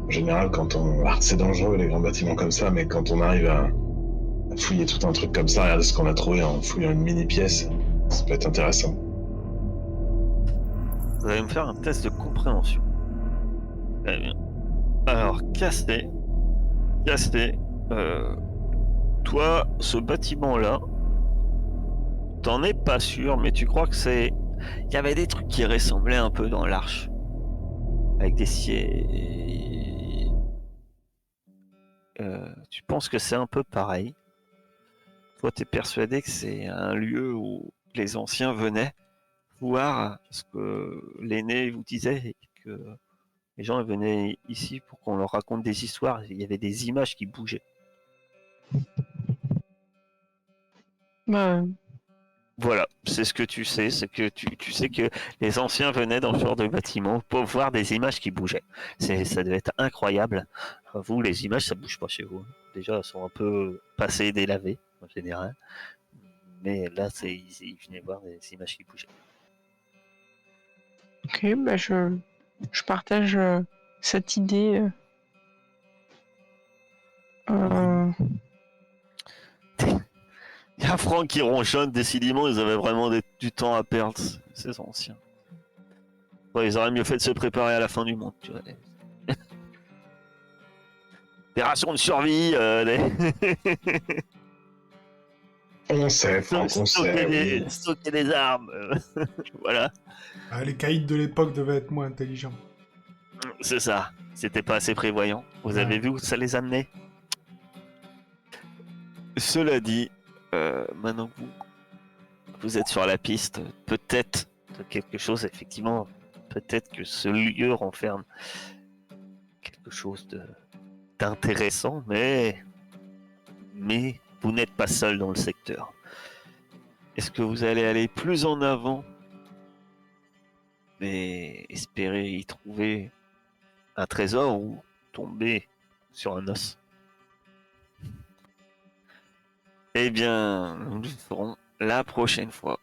S2: En général, c'est dangereux les grands bâtiments comme ça, mais quand on arrive à fouiller tout un truc comme ça, regardez ce qu'on a trouvé en fouillant une mini pièce, ça peut être intéressant.
S1: Vous allez me faire un test de compréhension. Très bien. Alors, Casté, toi, ce bâtiment-là, t'en es pas sûr, mais tu crois que il y avait des trucs qui ressemblaient un peu dans l'arche. Avec des sièges. Tu penses que c'est un peu pareil. Toi, t'es persuadé que c'est un lieu où les anciens venaient voir ce que l'aîné vous disait et que les gens venaient ici pour qu'on leur raconte des histoires. Il y avait des images qui bougeaient.
S4: Bah,
S1: Voilà, c'est ce que tu sais, c'est que tu sais que les anciens venaient dans ce genre de bâtiment pour voir des images qui bougeaient. Ça devait être incroyable. Vous, les images, ça bouge pas chez vous. Déjà, elles sont un peu passées, délavées, en général. Mais là, ils venaient voir des images qui bougeaient.
S4: ok, bah je partage cette idée.
S1: Il y a Franck qui ronchonne, décidément, ils avaient vraiment du temps à perdre, ces anciens. Ouais, ils auraient mieux fait de se préparer à la fin du monde, tu vois. Des rations de survie,
S2: On sait, Franck, on sait, oui.
S1: stocker des armes, voilà,
S3: Ah, les caïds de l'époque devaient être moins intelligents.
S1: c'est ça. C'était pas assez prévoyant. Vous avez vu où ça les amenait. Cela dit, maintenant que vous êtes sur la piste, peut-être de quelque chose, effectivement, peut-être que ce lieu renferme quelque chose d'intéressant, mais vous n'êtes pas seul dans le secteur. Est-ce que vous allez aller plus en avant et espérer y trouver un trésor ou tomber sur un os? Eh bien, nous le ferons la prochaine fois.